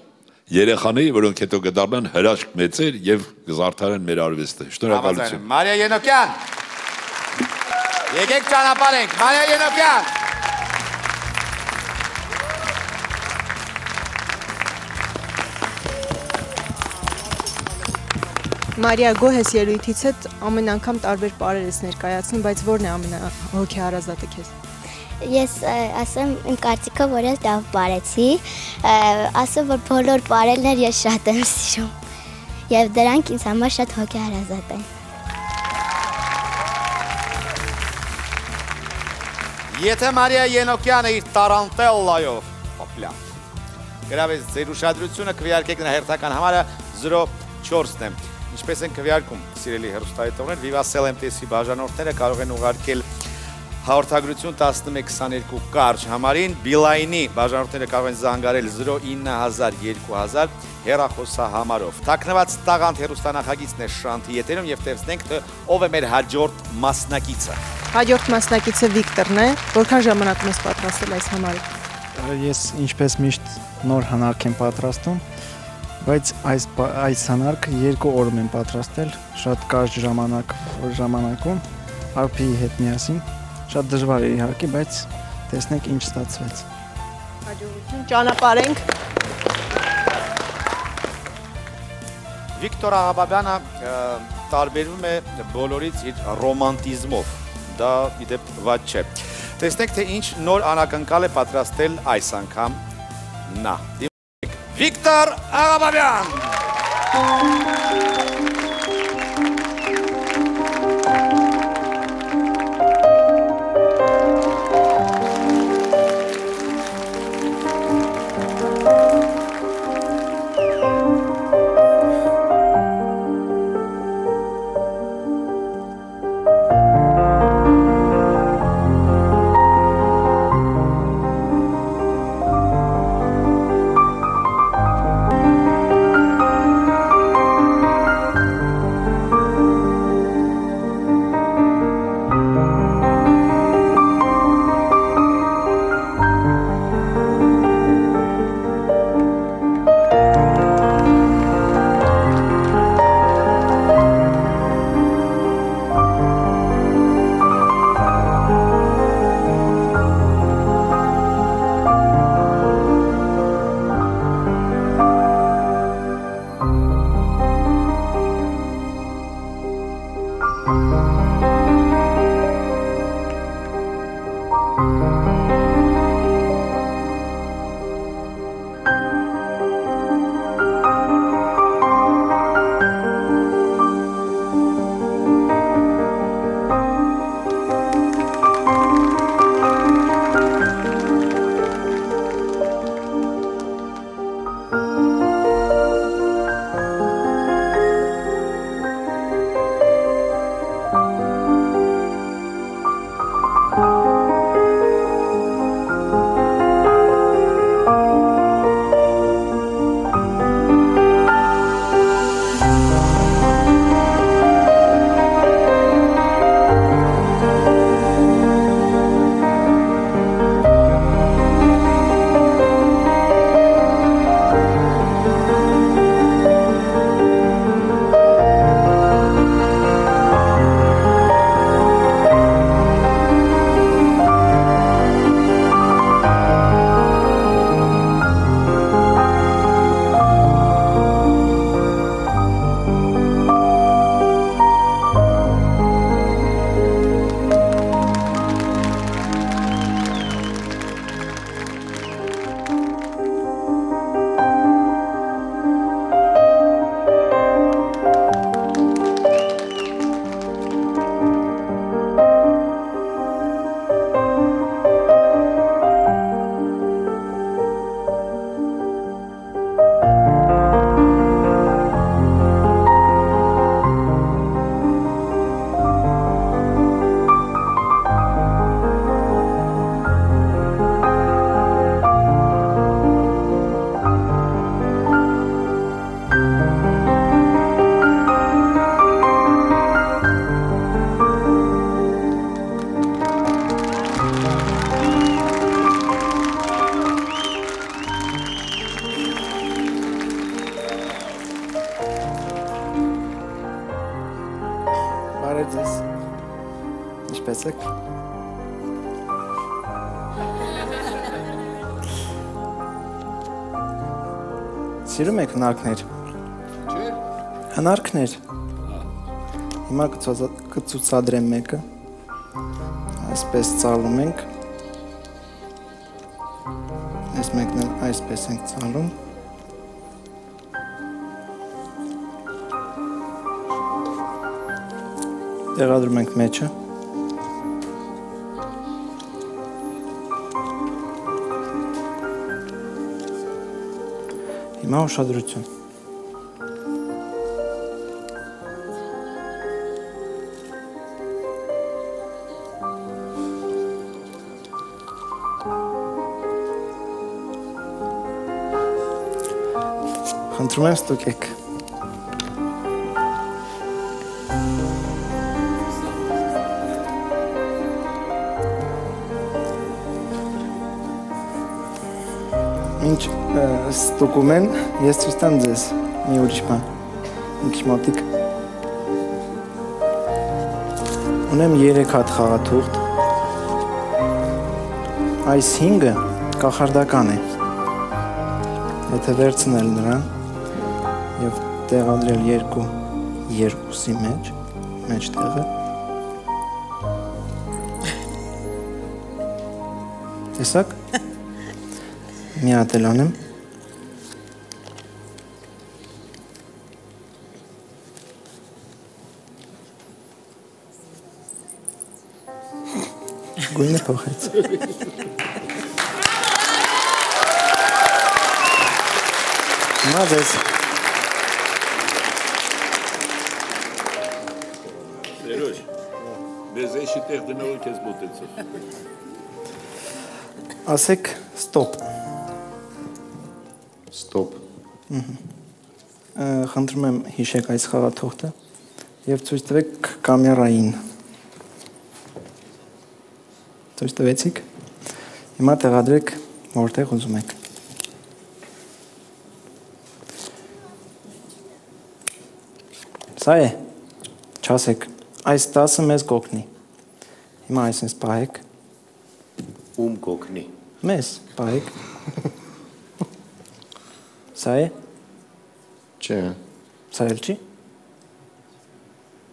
երեխաների, որոնք հետո կդառնան հրաշք մեծեր եւ կզարդարեն մեր արվեստը։ Շնորհակալություն։ Մարիա Ենոկյան։ Եկեք ճանապարհենք, Մարիա Ենոկյան։ Մարիա, գոհ ես ելույթից հետ ամեն անգամ տարբեր պարեր ես ներկայացնում, բայց ո՞րն է ամենահոգեհարազատը քեզ։ Ես ասեմ իմ կարծիքով, որ ես լավ պարեցի, ասեմ, որ բոլոր պարելներ ես շատ եմ սիրում եւ դրանք ինձ համար շատ հոգեհարազատ են։ Եթե Մարիա Ենոկյանը իր տարանտելլայով գրավեց ձեր ուշադրությունը, քվեարկեք նրա հերթական համարը 04-ն է։ Ինչպես են քվեարկում, սիրելի հեռուստադիտողներ, Viva MTS-ի բաժանորդները կարող են ուղարկել հաղորդագրություն 1122 կարճ համարին, Beeline-ի բաժանորդները կարող են զանգարել 09000 հեռախոսահամարով։ Թաքնված տաղանդ հեռուստանախագիծն է Շանթի եթերում եւ տեսնենք, թե ով է մեր հաջորդ մասնակիցը։ Հաջորդ մասնակիցը Վիկտորն է, որքան ժամանակ ես պատրաստել այս համարը։ Ես ինչպես միշտ նոր հանարք եմ պատրաստում, բայց այս հանարքը 2 օրում եմ պատրաստել, շատ կարճ ժամանակում, Արփիի հետ միասին։ Շատ դժվար է իհարկե, բայց տեսնենք ինչ ստացվեց։ Հաջողություն, ճանապարհենք։ Վիկտոր Աղաբաբյանը տարբերվում է բոլորից իր ռոմանտիզմով, դա իդեպ վատ չէ։ Տեսնենք, թե ինչ նոր անակնկալ է պատրաստել այս անգամ նա։ Վիկտոր Աղաբաբյան։ Բարև ձեզ։ Ինչպե՞ս եք։ Սիրում եք հնարքներ։ Չէ։ Հնարքներ։ Հիմա կցուցադրեմ մեկը։ Այսպես ծալում ենք։ Այս մեկն էլ այսպես ենք ծալում։ Տեղադրում ենք մեջը։ Հիմա ուշադրություն։ Խնդրում եմ ստուգեք։ Ինչ ստուգում են, ես ցույց տամ ձեզ մի ուրիշ բան։ Մի քիչ մոտիկ։ Ունեմ 3 հատ խաղաթուղթ։ Այս 5-ը կախարդական է։ Եթե վերցնել նրան եւ տեղադրել երկուսի մեջտեղը։ Տեսակ։ Մի հատ էլ անեմ։ Գույնը փոխեց։ Հիմա ձեզ։ Սերոջ, մեզ էշի տեղ դնողը կեզ մոտեցով։ Ասեք ստոպ։ Ստոպ։ Խնդրում եմ հիշեք այս խաղաթուղթը եւ ցույց տվեք կամերային։ Ցույց տվեցիք։ Հիմա տեղադրեք որտեղ ուզում եք։ Սա է։ Չասեք, այս 10-ը մեզ կօգնի։ Հիմա այսպես պահեք։ Ում կօգնի։ Մեզ պահեք։ Սա է։ Չէ։ Սա էլ չի։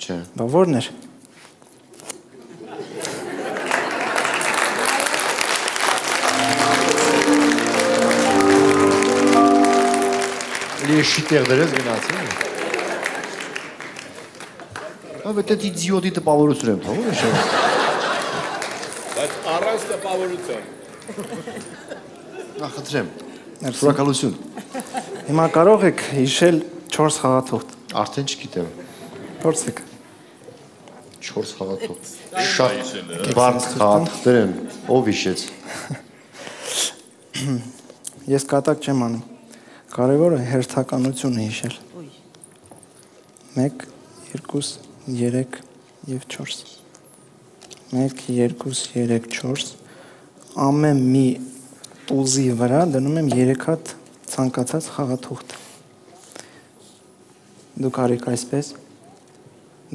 Չէ։ Բա որն էր։ Ես շիտեղ դրես գնացի։ Բայց այդ իդիոտի տպավորություն եմ թողում, չէ՞։ Բայց առանց տպավորության։ Նախընտրեմ։ Շնորհակալություն։ Հիմա կարող եք հիշել 4 խաղաթուղթ։ Արդեն չգիտեմ։ Փորձեք։ 4 խաղաթուղթ։ Շատ բարդ խաղաթուղթեր են։ Ով հիշեց։ Ես կատակ չեմ անում։ Կարևորը հերթականությունը հիշել։ 1, 2, 3 եւ 4։ 1, 2, 3, 4։ Ամեն մի տուզի վրա դնում եմ 3 հատ ցանկացած խաղաթուղթ։ Դուք արեք այսպես։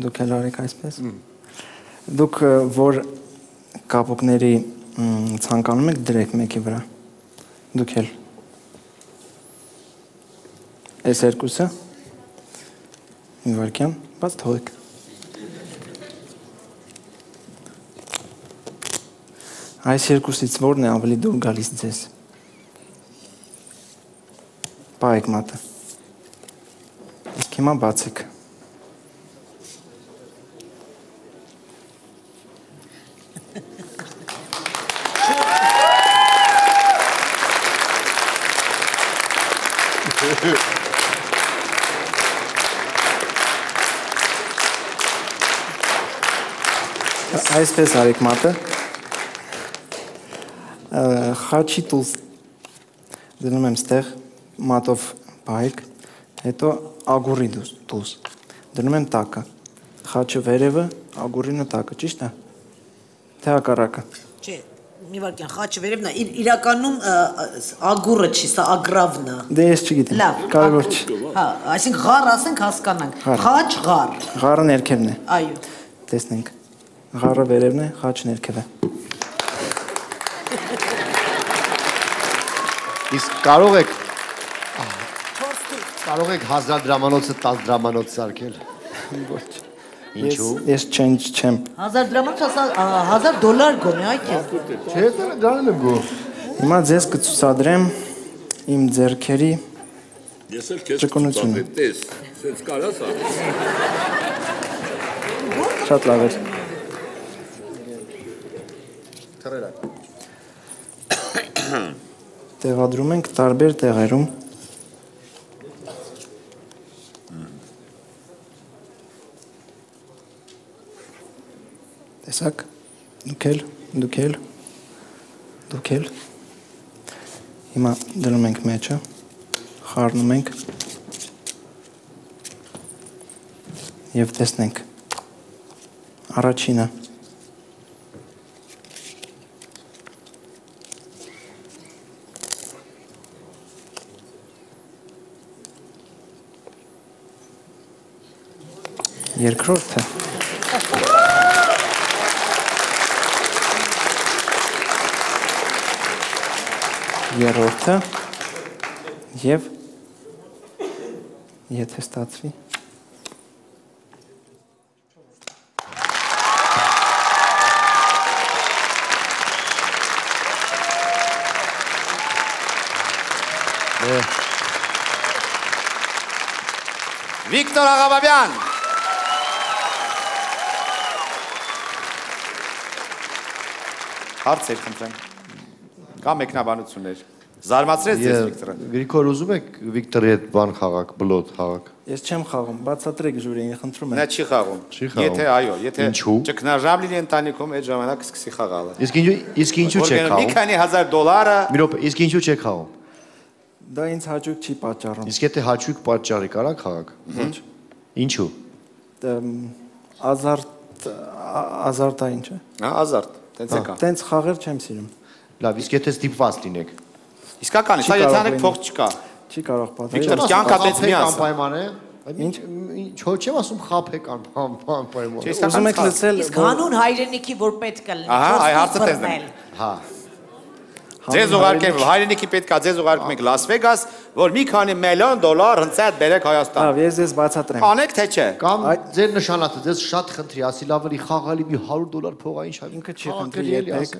Դուք էլ արեք այսպես։ Դուք որ կապուկների ցանկանում եք դրեք մեկի վրա։ Դուք էլ այս երկուսը մի վարքյան բաց թողեք։ Այս երկուսից որն է ավելի դուր գալիս ձեզ։ Պահեք մատը։ Իսկ հիմա բացեք։ Այսպես արեք մատը։ Խաչի տուզ դնում եմ ստեղ մատով պահեք, հետո ագուրի տուզ դնում եմ տակը, խաչը վերևը, ագուրինը տակը, ճիշտ է, թե հակառակը։ Չէ, մի վարքյան, խաչը վերևն է, իրականում ագուրը չի, սա ագրավն է։ Դե ես չգիտեմ, կարևոր չի։ Հա, այսինքն ղար ասենք հասկանանք, խաչ ղար։ Ղարը ներքևն է։ Այո։ Տեսնենք։ Ղարը վերևն է, խաչ ներքև է։ Իսկ կարող եք 1000 դրամանոցը 10 դրամանոց սարքել։ Ոչ։ Ինչու։ Ես չեմ։ 1000 դրամանոց, $1000 գոնե, այ քեզ։ Չէ, դրանն եմ գո։ Հիմա ձեզ կցուցադրեմ իմ ձեռքերի Ես էլ քեզ ցուցադրեմ, տես, սենց կարաս ա։ Շատ լավ էր։ Տեղադրում ենք տարբեր տեղերում։ Տեսակ, դուք էլ։ Հիմա դնում ենք մեջը, խառնում ենք և տեսնենք առաջինը։ Երկրորդը։ Երրորդը և եթե ստացվի Վիկտոր Աղաբաբյան Հարցեր խնդրեմ Կամ մեկնաբանություններ Զարմացրեց ձեզ Վիկտորը Գրիգոր ուզում եք Վիկտորի հետ բան խաղաք, բլոտ խաղաք Ես չեմ խաղում, բացատրեք ժյուրին, խնդրում եմ Նա չի խաղում Եթե այո, եթե ճգնաժամ լինի ընտանիքում այդ ժամանակ սկսի խաղալը Իսկ ինչու չեք խաղում Մի քանի $1000 Մի րոպե, իսկ ինչու չեք խաղում Դա ինձ հաճույք չի պատճառում Իսկ եթե հաճույք պատճառի կարա խաղաք Ոչ Ինչու Ազարտա ինչ է Ազարտ, տենց է կա Տենց խաղեր չեմ սիրում Լավ, իսկ եթե ստիպված լինեք Իսկական է, սա եթե անեք փող չկա Չի կարող պատահել Վիկտոր, կյանքա տենց մի ասա Անպայման է Ինչ չեմ ասում խափեք անպայման Ուզում եք լսել Իսկ հանուն հայրենիքի որ պետք է լինի Ահա, այ հարցը տենց է Հա Ձեզ ուղարկեմ, հայրենիքի պետք է ձեզ ուղարկում ենք Լաս Վեգաս, որ մի քանի միլիոն դոլար հնցած բերեք Հայաստան։ Լավ, ես ձեզ բացատրեմ։ Անեք թե չէ։ Կամ ձեր նշանակը, ձեզ շատ խնդրի, ասի լավ էլի խաղալի մի $100 փողային շահ։ Ինքը չի խնդրի եպեք։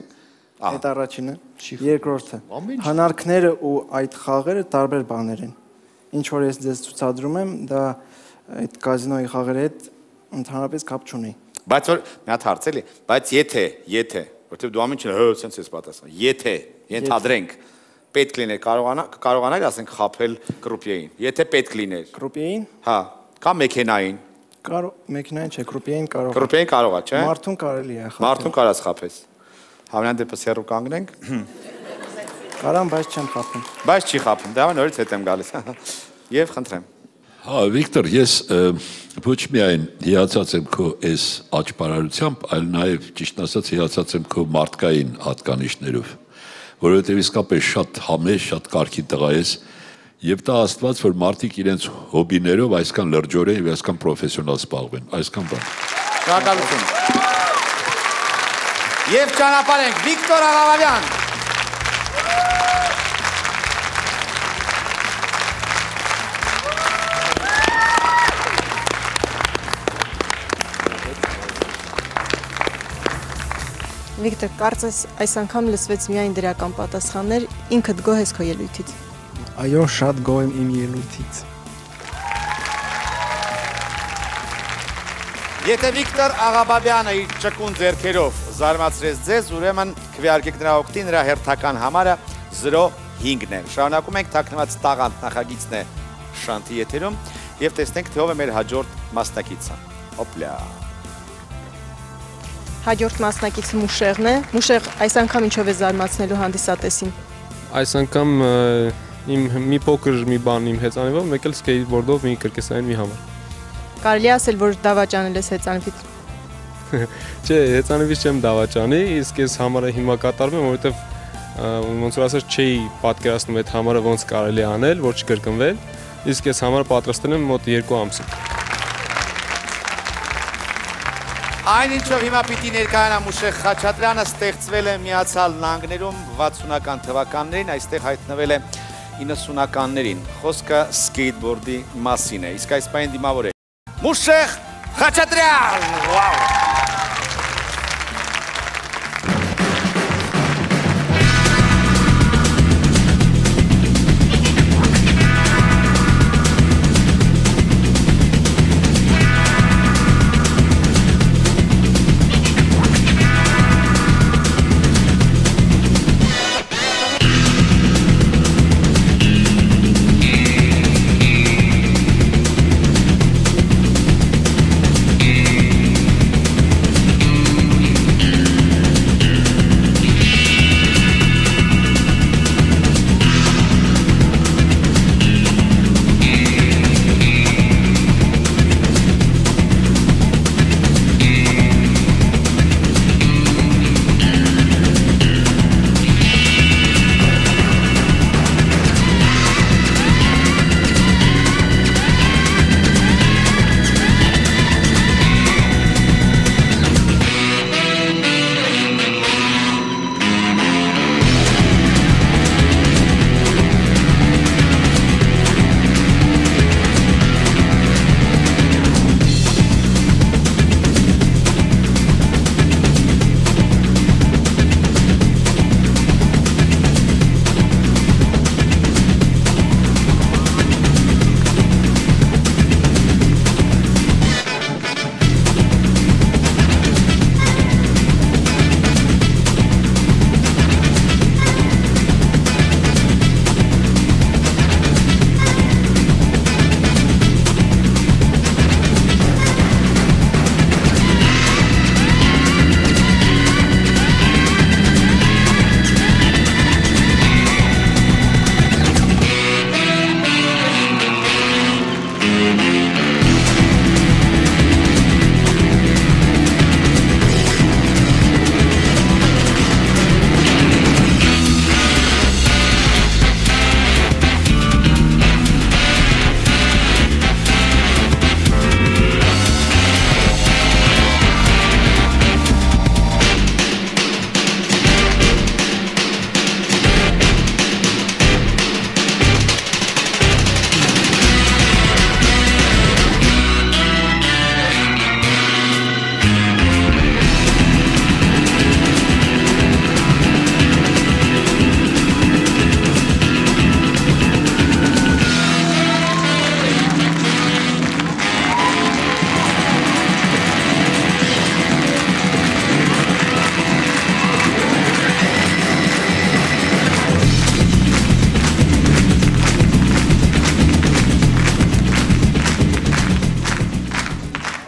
Այդ առաջինը, Չի երկրորդը։ Ամեն ինչ։ Հնարքները ու այդ խաղերը տարբեր բաներ են։ Ինչ որ ես ձեզ ցուցադրում եմ, դա այդ կազինոյի խաղերի հետ ընդհանրապես կապ չունի։ Բայց որ մի հատ հարց էլի, բայց եթե, որտեղ դու ամեն ինչ հենց ես պատասխան։ Եթե ենթադրենք պետք լիներ կարողանալ ասենք խափել կրուպիեին։ Եթե պետք լիներ։ Կրուպիեին։ Հա, կամ մեքենային։ Մեքենային չէ, կրուպիեին կարող։ Կրուպիեին կարող է, չէ։ Մարդուն կարելի է խափել։ Մարդուն կարաս խափես։ Համենայն դեպս հեռու կանգնենք։ Կարամ, բայց չեմ խափում։ Բայց չի խափում, դա նորից հետ եմ գալիս։ Եվ խնդրեմ։ Հա, Վիկտոր, ես ոչ միայն հիացած եմ քո այս աճպարարությամբ, այլ նաև ճիշտ ասած հիացած եմ քո մարդկային հատկանիշներով, որովհետև իսկապես շատ համեստ, շատ կարգի տղա ես, եւ դա աստված, որ մարդիկ իրենց հոբիներով այսքան լրջորեն եւ այսքան պրոֆեսիոնալ զբաղվեն, այսքան բան։ Շնորհակալություն։ Եվ ճանապարհենք Վիկտոր Աղաբաբյան։ Վիկտոր, կարծես այս անգամ լսվեց միայն դրական պատասխաններ, ինքդ գոհ ես քո ելույթից։ Այո, շատ գոհ եմ իմ ելույթից։ Եթե Վիկտոր Աղաբաբյանը իր ճկուն ձեռքերով զարմացրեց ձեզ, ուրեմն քվեարկեք նրա օգտին, նրա հերթական համարը 0-5-ն է։ Շարունակում ենք թաքնված տաղանդ նախագիծն է Շանթի եթերում եւ տեսնենք թե ով է մեր հաջորդ մասնակիցը։ Հոպլա։ Հաջորդ մասնակիցը Մուշեղն է։ Մուշեղ, այս անգամ ինչով է զարմացնելու հանդիսատեսին։ Այս անգամ իմ մի փոքր մի բան իմ հեծանիվով, մեկ էլ սկեյթբորդով մի կրկեսային մի համար։ Կարելի ասել, որ դավաճանել ես հեծանվից։ Չէ, հեծանվից չեմ դավաճանի, իսկ ես համարը հիմա կատարում եմ, որովհետև ոնց որ ասած չէի պատկերացնում այդ համարը ոնց կարելի է անել, որ չկրկնվել, իսկ ես համարը պատրաստել եմ մոտ 2 ամսի։ Այն ինչով հիմա պիտի ներկայանա Մուշեղ Խաչատրյանը ստեղծվել է Միացյալ Նահանգներում 60-ական թվականներին, այստեղ հայտնվել է 90-ականներին։ Խոսքը սկեյթբորդի մասին է։ Իսկ այս պահին դիմավոր է Մուշեղ Խաչատրյան։ Վաու։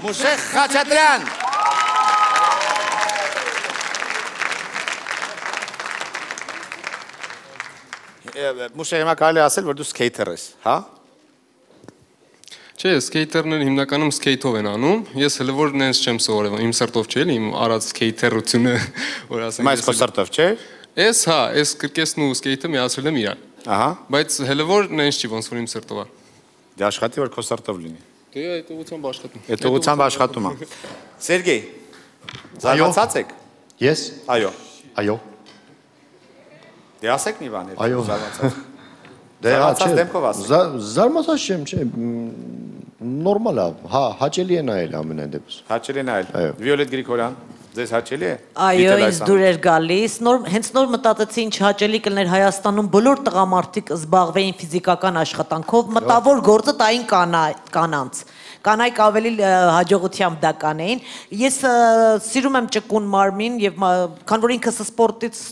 Մուշեղ Խաչատրյան։ Մուշեղ հիմա կարելի ասել, որ դու սկեյթեր ես, հա? Չէ, սկեյթերները հիմնականում սկեյթով են անում, ես հələ որ նենց չեմ սովորել, իմ սրտով չէ, իմ արած սկեյթերությունը, որ ասենք։ Բայց քո սրտով չէ։ Ես հա, ես կրկեսն ու սկեյթը միացրել եմ իրար։ Ահա։ Բայց հələ որ նենց չի ոնց որ իմ սրտով է։ Դե աշխատի որ քո սրտով լինի։ Դե այդ ուղղությամբ աշխատում։ Այդ ուղղությամբ աշխատում է։ Սերգեյ, զարմացած եք։ Ես։ Այո։ Այո։ Դե ասեք մի բան, այո, զարմացած։ Դե Զարմացած դեմքով ասեք։ Զարմացած չեմ, չէ, նորմալ է, հաճելի է նայել ամենայն դեպս։ Հաճելի է նայել։ Վիոլետ Գրիգորյան, ձեզ հաճելի է։ Այո, ինձ դուր էր գալիս, հենց նոր մտածեցի ինչ հաճելի կլներ Հայաստանում բոլոր տղամարդիկ զբաղվեին ֆիզիկական աշխատանքով, մտավոր գործը տային կանանց։ Կանայք ավելի հաջողությամբ դա կանեին։ Ես սիրում եմ ճկուն մարմին եւ քան որ ինքս սպորտից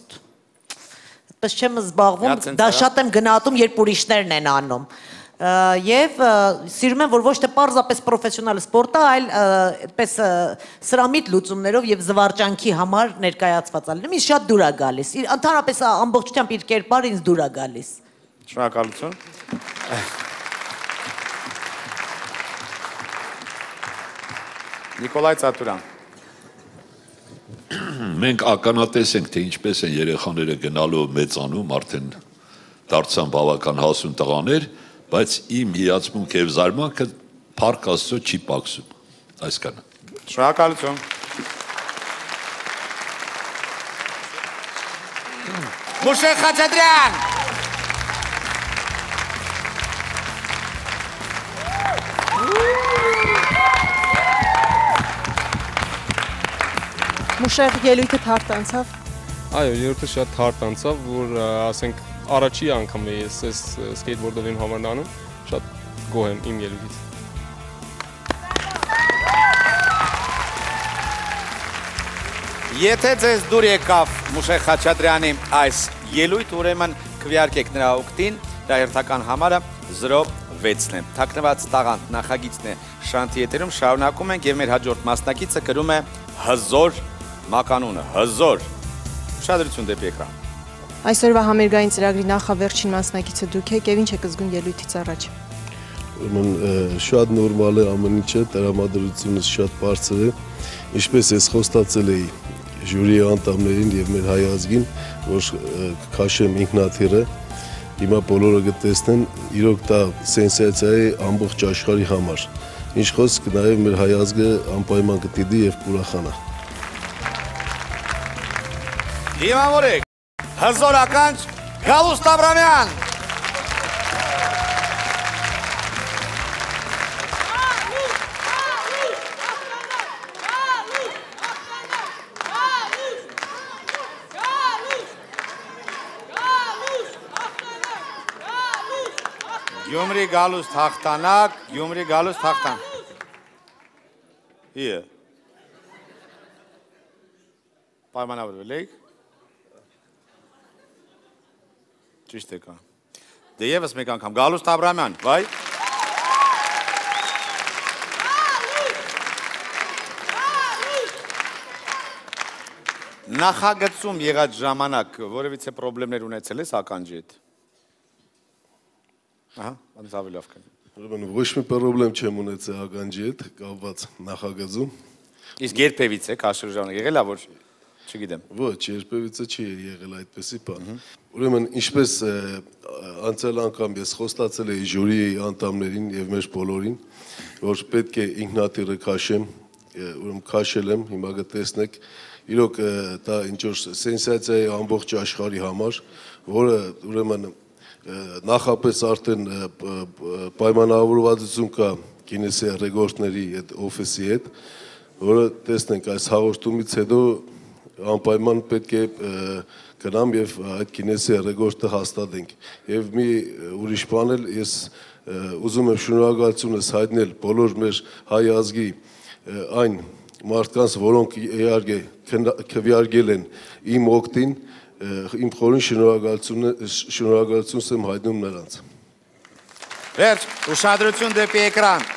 պես չեմ զբաղվում, դա շատ եմ գնահատում, երբ ուրիշներն են անում։ Եվ սիրում եմ, որ ոչ թե պարզապես պրոֆեսիոնալ սպորտ է, այլ այդպես սրամիտ լուծումներով եւ զվարճանքի համար ներկայացված է։ Ինձ շատ դուր է գալիս։ Ընդհանրապես ամբողջությամբ իր կերպարը ինձ դուր է գալիս։ Շնորհակալություն։ Նիկոլայ Ծատուրյան։ Մենք ականատես ենք, թե ինչպես են երեխաները գնալով մեծանում, արդեն դարձան բավական հասուն տղաներ, բայց իմ հիացմունք եւ զարմանքը Փառք Աստծո չի պակսում։ Այսքանը։ Շնորհակալություն։ Մուշեղ Խաչատրյան։ Մուշեղ ելույթը թարդ անցավ։ Այո, ելույթը շատ թարդ անցավ, որ ասենք առաջի անգամ է ես այս սկեյթբորդով իմ համար անում, շատ գոհ եմ իմ ելույթից։ Եթե ձեզ դուր եկավ Մուշեղ Խաչատրյանի այս ելույթ, ուրեմն քվեարկեք նրա օգտին, դա հերթական համարը 0-6-ն է։ Թաքնված տաղանդ նախագիծն է Շանթի եթերում, շարունակում ենք եւ մեր հաջորդ մասնակիցը կրում է հզոր մականունը, հզոր։ Ուշադրություն դեպի էկրան։ Այսօրվա համերգային ծրագրի նախավերջին մասնակիցը դուք եք եւ ինչ եք զգում ելույթից առաջ։ Ուրեմն շատ նորմալ է ամեն ինչը, տրամադրությունը շատ բարձր է, ինչպես ես խոստացել էի ժյուրիի անդամներին եւ մեր հայ ազգին, որ քաշեմ ինքնաթիռը, հիմա բոլորը կտեսնեն, իրոք դա սենսացիա է ամբողջ աշխարհի համար։ Ինչ խոսք, նաեւ մեր հայ ազգը անպայման կտիդի եւ կուրախանա։ Դիմավորեք, հզոր ականջ Գալուստ Աբրամյան։ Գյումրի գալուս հաղթանակ, Գյումրի գալուս հաղթանակ։ Իե։ Պայմանավորվել եք։ Ճիշտ եկա։ Դե ևս մեկ անգամ, Գալուստ Աբրամյան, վայ։ Նախագծում եղած ժամանակ որևիցե պրոբլեմներ ունեցել ես ականջի հետ։ Ահա, անց ավելի լավ կան։ Ուրեմն ոչ մի պրոբլեմ չեմ ունեցել ականջի հետ, կապված նախագծում։ Իսկ երբևից է քաշելու ժամանակ եղել է, որ չգիտեմ։ Ոչ, երբևիցե չի եղել այդպեսի բան։ Ուրեմն ինչպես անցյալ անգամ ես խոստացել էի ժյուրիի անդամներին եւ մեր բոլորին, որ պետք է ինքնաթիռը քաշեմ, ուրեմն քաշել եմ, հիմա կտեսնեք, իրոք դա ինչ որ սենսացիա է ամբողջ աշխարհի համար, որը ուրեմն նախապես արդեն պայմանավորվածություն կա Գինեսի ռեկորդների հետ օֆիսի հետ, որը տեսնենք այս հաղորդումից հետո անպայման պետք է գնամ եւ այդ Գինեսի ռեկորդը հաստատենք։ Եվ մի ուրիշ բան էլ ես ուզում եմ շնորհակալությունս հայտնել բոլոր մեր հայ ազգի այն մարդկանց, որոնք իհարկե քվեարկել են իմ օգտին, իմ խորին շնորհակալությունս եմ հայտնում նրանց։ Վերջ, ուշադրություն դեպի էկրան։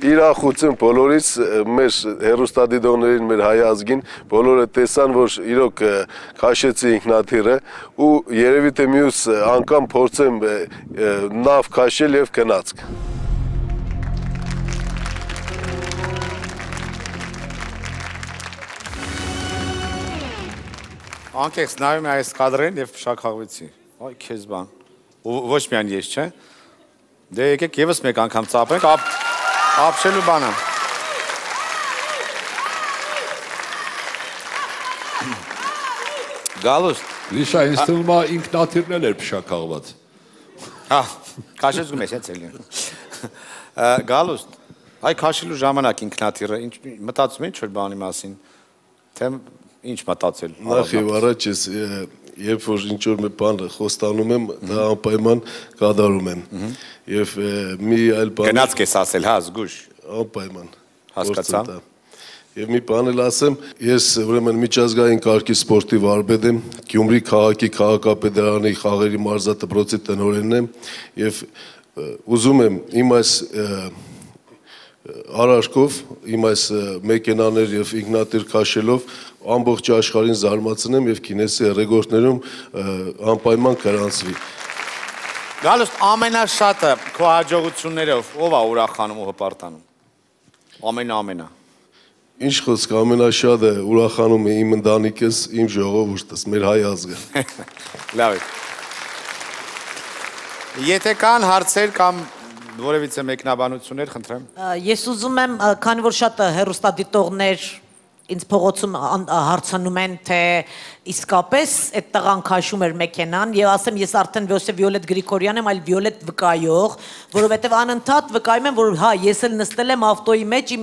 Իրախություն բոլորից մեր հերոստադիդոներին, մեր հայ ազգին, բոլորը տեսան, որ իրոք քաշեցի ինքնաթիռը ու երևի թե մյուս անգամ փորձեմ նավ քաշել եւ գնացք։ Անկեղծ նայում եմ այս կադրերին եւ շաքաղվեցի։ Այ քեզ բան։ Ոչ միայն ես, չէ։ Դե եկեք եւս մեկ անգամ ծափենք, ապշելու բանը։ Գալուստ։ Լիշա, ինձ թվում է ինքնաթիռն էր փշակաղված։ Հա, քաշեցում ես հենց էլի։ Գալուստ, այ քաշելու ժամանակ ինքնաթիռը մտածում ինչ որ բանի մասին։ Թե ինչ մտածել։ Նախ եւ առաջ ես երբ որ ինչ որ մի բան խոստանում եմ, դա անպայման կատարում եմ։ Եվ մի այլ բան Գնաց կես ասել, հա, զգուշ։ Անպայման։ Հասկացա։ Եվ մի բան էլ ասեմ, ես ուրեմն միջազգային կարգի սպորտի վարպետ եմ, Գյումրի քաղաքի քաղաքապետարանի խաղերի մարզադպրոցի տնօրենն եմ եւ ուզում եմ իմ այս արարքով, իմ այս մեքենաներ եւ ինքնաթիռ քաշելով ամբողջ աշխարհին զարմացնեմ եւ Գինեսի ռեկորդներում անպայման գրանցվի։ Գալուստ ամենաշատը քո հաջողություններով ով է ուրախանում ու հպարտանում։ Ամենա։ Ինչ խոսք ամենաշատը ուրախանում է իմ ընտանիքս, իմ ժողովուրդս, մեր հայ ազգը։ Լավ է։ Եթե կան հարցեր կամ որևիցե մեկնաբանություններ, խնդրեմ։ Ես ուզում եմ, քանի որ շատ հեռուստադիտողներ ինձ փողոցում հարցնում են, թե իսկապես այդ տղան քաշում էր մեքենան եւ ասեմ ես արդեն ոչ թե Վիոլետ Գրիգորյան եմ, այլ Վիոլետ վկայող, որովհետեւ անընդհատ վկայում եմ, որ հա, ես էլ նստել եմ ավտոյի մեջ,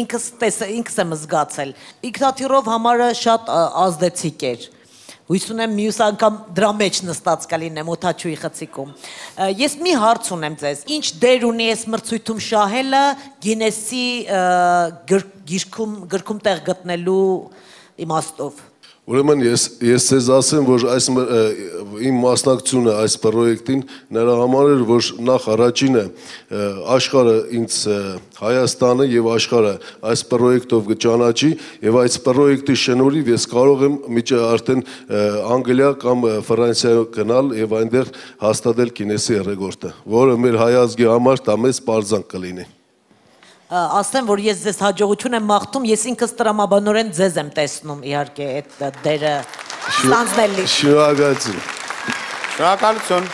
ինքս եմ զգացել։ Ինքնաթիռով համարը շատ ազդեցիկ էր։ Հույս ունեմ մյուս անգամ դրա մեջ նստած կլինեմ օդաչուի խցիկում։ Ես մի հարց ունեմ ձեզ։ Ինչ դեր ունի այս մրցույթում շահելը Գինեսի գրքում տեղ գտնելու իմաստով։ Ուրեմն ես ձեզ ասեմ, որ այս իմ մասնակցությունը այս պրոյեկտին նրա համար էր, որ նախ առաջինը աշխարհը ինձ Հայաստանը եւ աշխարհը այս պրոյեկտով կճանաչի եւ այս պրոյեկտի շնորհիվ ես կարող եմ միջը արդեն Անգլիա կամ Ֆրանսիա գնալ եւ այնտեղ հաստատել Գինեսի ռեկորդը, որը մեր հայ ազգի համար դա մեծ պարզանք կլինի։ Ասեմ, որ ես ձեզ հաջողություն եմ մաղթում, ես ինքս տրամաբանորեն ձեզ եմ տեսնում, իհարկե, այդ դերը ստանձնելի։ Շնորհակալություն։ Շնորհակալություն։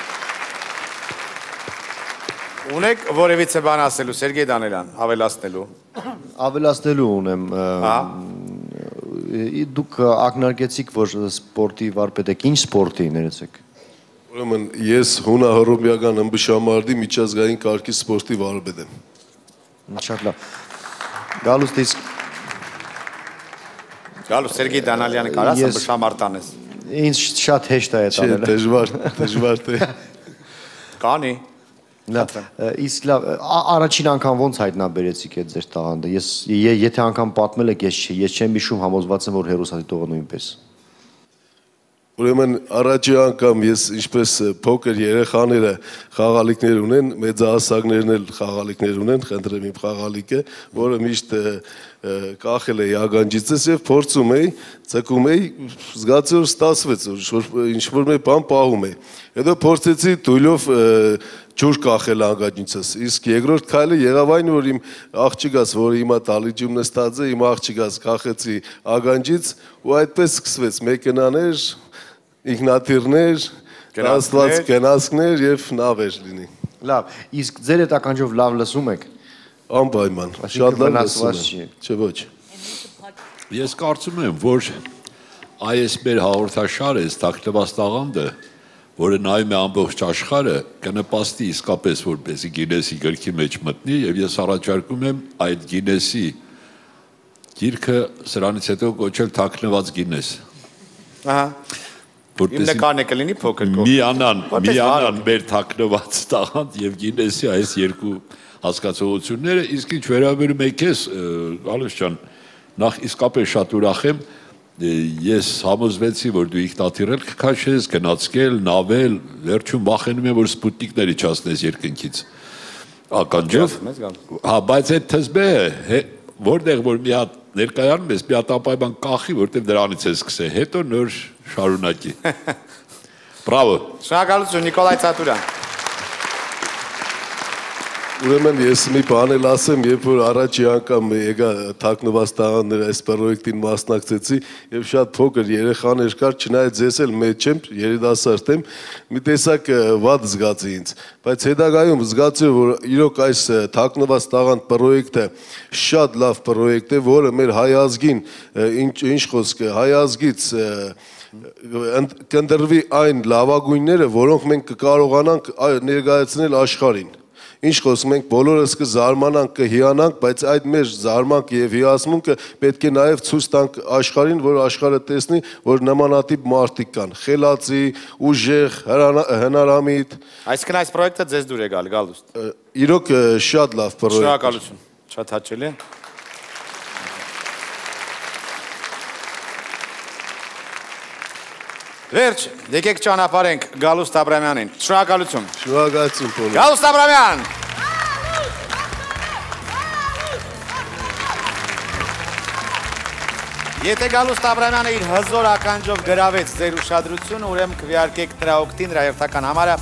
Ունեք որևիցե բան ասելու, Սերգեյ Դանելյան, ավելացնելու։ Ավելացնելու ունեմ։ Դուք ակնարկեցիք, որ սպորտի վարպետ եք, ինչ սպորտի ներեցեք։ Ուրեմն ես հունահռոմեական ըմբշամարտի միջազգային կարգի սպորտի վարպետ եմ։ Շատ լավ։ Գալուստ իսկ Գալուստ Սերգեյ Դանալյանը կարաս ըմբշամարտանես։ Ինձ շատ հեշտ է այդ անելը։ Դժվար թե։ Կանի։ Լավ, իսկ լավ, առաջին անգամ ոնց հայտնաբերեցիք այդ ձեր տաղանդը։ Եթե անգամ պատմել եք, ես չեմ հիշում, համոզված եմ, որ հեռուստադիտողը նույնպես։ Ուրեմն առաջի անգամ ես ինչպես փոքր երեխաները խաղալիքներ ունեն, մեծահասակներն էլ խաղալիքներ ունեն, խնդրեմ իմ խաղալիքը, որը միշտ կախել էի ականջիցս եւ փորձում էի, ցկում էի, զգացի որ ստացվեց, որ ինչ որ մի բան պահում էի։ Հետո փորձեցի դույլով ջուր կախել ականջիցս։ Իսկ երկրորդ քայլը եղավ այն, որ իմ աղջիկաս, որը հիմա տալիջում նստած է, իմ աղջիկաս կախեցի ականջից ու այդպես սկսվեց մեքենաներ, ինքնաթիռներ, աստված գնացքներ եւ նավեր լինի։ Լավ, իսկ ձեր այդ ականջով լավ լսում եք։ Անպայման, շատ լավ լսում եմ։ Չէ ոչ։ Ես կարծում եմ, որ այս մեր հաղորդաշարը, Թաքնված տաղանդը, որը նայում է ամբողջ աշխարհը, կնպաստի իսկապես որպեսզի Գինեսի գրքի մեջ մտնի եւ ես առաջարկում եմ այդ Գինեսի գիրքը սրանից հետո կոչել Թաքնված Գինես։ Ահա։ Իմ նկարն է կլինի փոքր կողմ։ Միանան մեր Թաքնված տաղանդ եւ Գինեսի այս երկու հասկացողությունները, իսկ ինչ վերաբերում է քեզ, Ալեշ ջան, նախ իսկապես շատ ուրախ եմ, ես համոզվեցի, որ դու ինքնաթիռել կքաշես, գնացքել, նավել, վերջում վախենում եմ, որ սպուտնիկներ իջացնես երկնքից ականջով։ Հա, բայց այդ թզբե որտեղ որ մի հատ ներկայանում ես, մի հատ անպայման կախի, որտեղ դրանից է սկսել, հետո նոր շարունակի։ Բրավո։ Շնորհակալություն Նիկոլայ Ցատուրյան։ Ուրեմն ես մի բան էլ ասեմ, երբ որ առաջի անգամ եկա թաքնված տաղանդներ այս պրոյեկտին մասնակցեցի եւ շատ փոքր երեխաներ կար, չնայած ես էլ մեծ չեմ, երիտասարդ եմ, մի տեսակ վատ զգացի ինձ, բայց հետագայում զգացի, որ իրոք այս թաքնված տաղանդ պրոյեկտը շատ լավ պրոյեկտ է, որը մեր հայ ազգին ինչ խոսքը, հայ ազգից կընտրվի այն լավագույնները, որոնք մենք կկարողանանք ներկայացնել աշխարհին։ Ինչ խոսում ենք, բոլորս կզարմանանք, կհիանանք, բայց այդ մեր զարմանքը եւ հիասմունքը պետք է նաեւ ցույց տանք աշխարհին, որ աշխարհը տեսնի, որ նմանատիպ մարդիկ կան, խելացի, ուժեղ, հնարամիտ։ Այսինքն այս պրոյեկտը ձեզ դուր է գալի, Գալուստ։ Իրոք շատ լավ պրոյեկտ։ Շնորհակալություն։ Շատ հաճելի է։ Վերջ, եկեք ճանապարհենք Գալուստ Աբրամյանին։ Շնորհակալություն։ Շնորհակալություն, Պոլո։ Գալուստ Աբրամյան։ Եթե Գալուստ Աբրամյանը իր հզոր ականջով գրավեց ձեր ուշադրությունը, ուրեմն քվեարկեք նրա օգտին, նրա հերթական համարը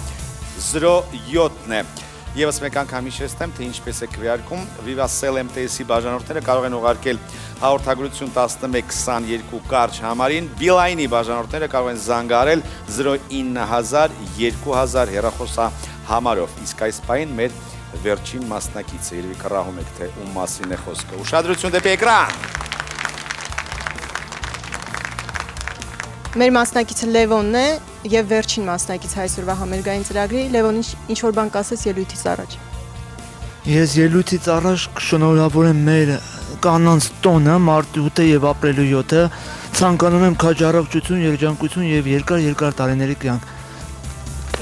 07-ն է։ Եվս մեկ անգամ հիշեցնեմ, թե ինչպես է քվեարկում, Vivasel MTS-ի բաժանորդները կարող են ուղարկել հաղորդագրություն 1122 կարճ համարին, Beeline-ի բաժանորդները կարող են զանգարել 09000 2000 հեռախոսահամարով։ Իսկ այս պահին մեր վերջին մասնակիցը, երևի կռահում եք, թե ում մասին է խոսքը։ Ուշադրություն դեպի էկրան։ Մեր մասնակիցը Լևոնն է եւ վերջին մասնակից այսօրվա համերգային ծրագրի։ Լևոն, ինչ որ բան կասես ելույթից առաջ։ Ես ելույթից առաջ կշնորհավորեմ մեր կանանց տոնը, մարտի 8-ը եւ ապրիլի 7-ը։ Ցանկանում եմ քաջ առողջություն, երջանկություն եւ երկար տարիների կյանք։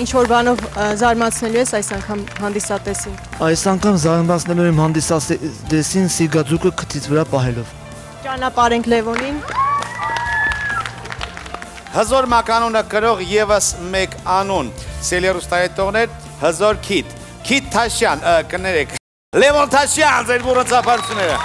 Ինչ որ բանով զարմացնելու ես այս անգամ հանդիսատեսին։ Այս անգամ զարմացնելու եմ հանդիսատեսին սիգաձուկը քթից վրա պահելով։ Ճանապարհենք Լևոնին։ Հզոր մականունը կրող եւս մեկ անուն, սելերուստայետողներ, հզոր քիթ, Քիթ Թաշյան, կներեք, Լևոն Թաշյան, ձեր բուրըցապարությունները։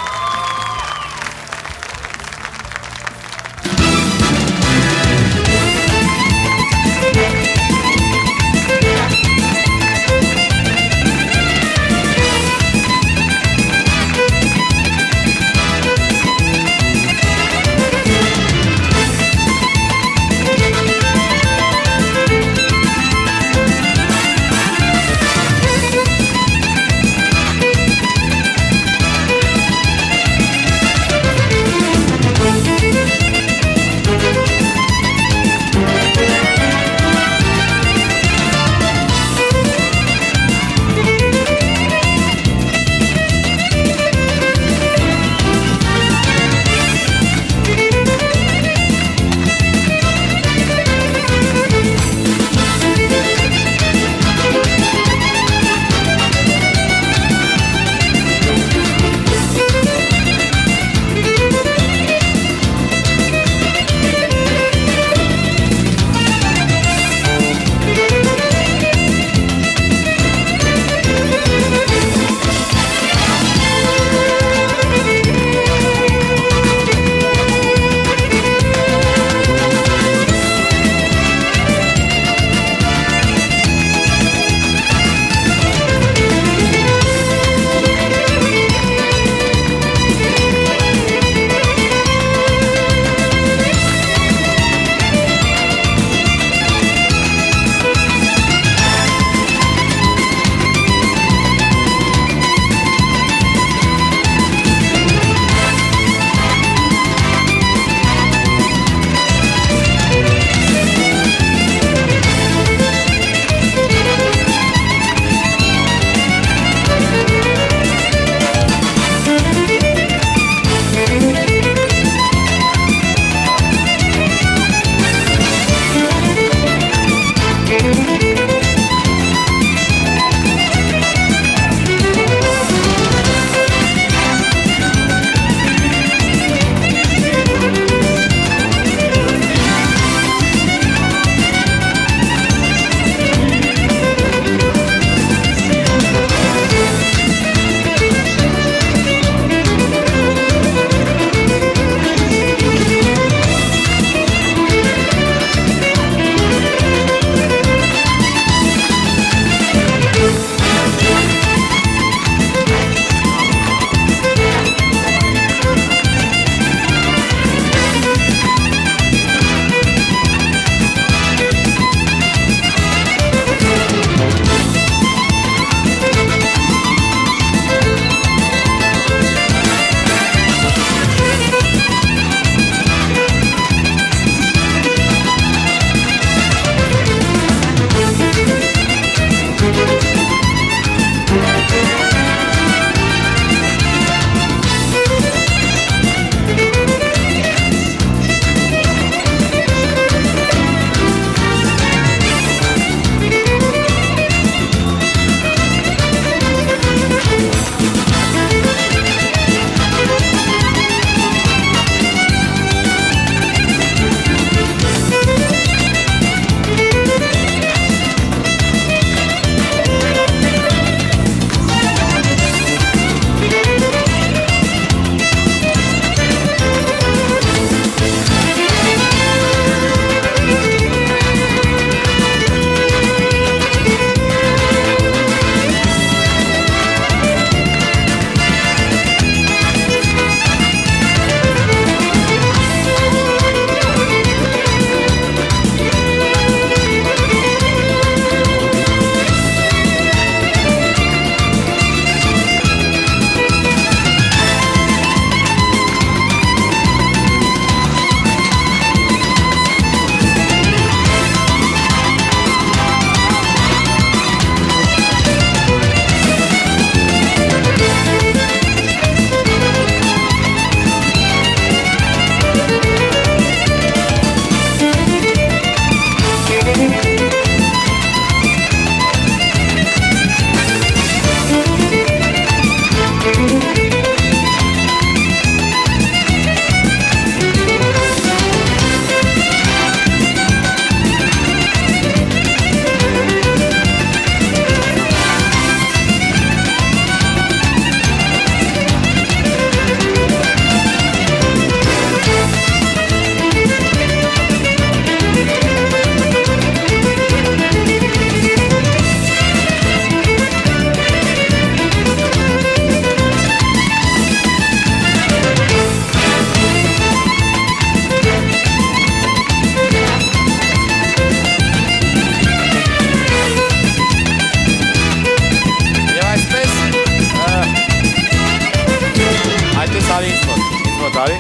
մոտ արի։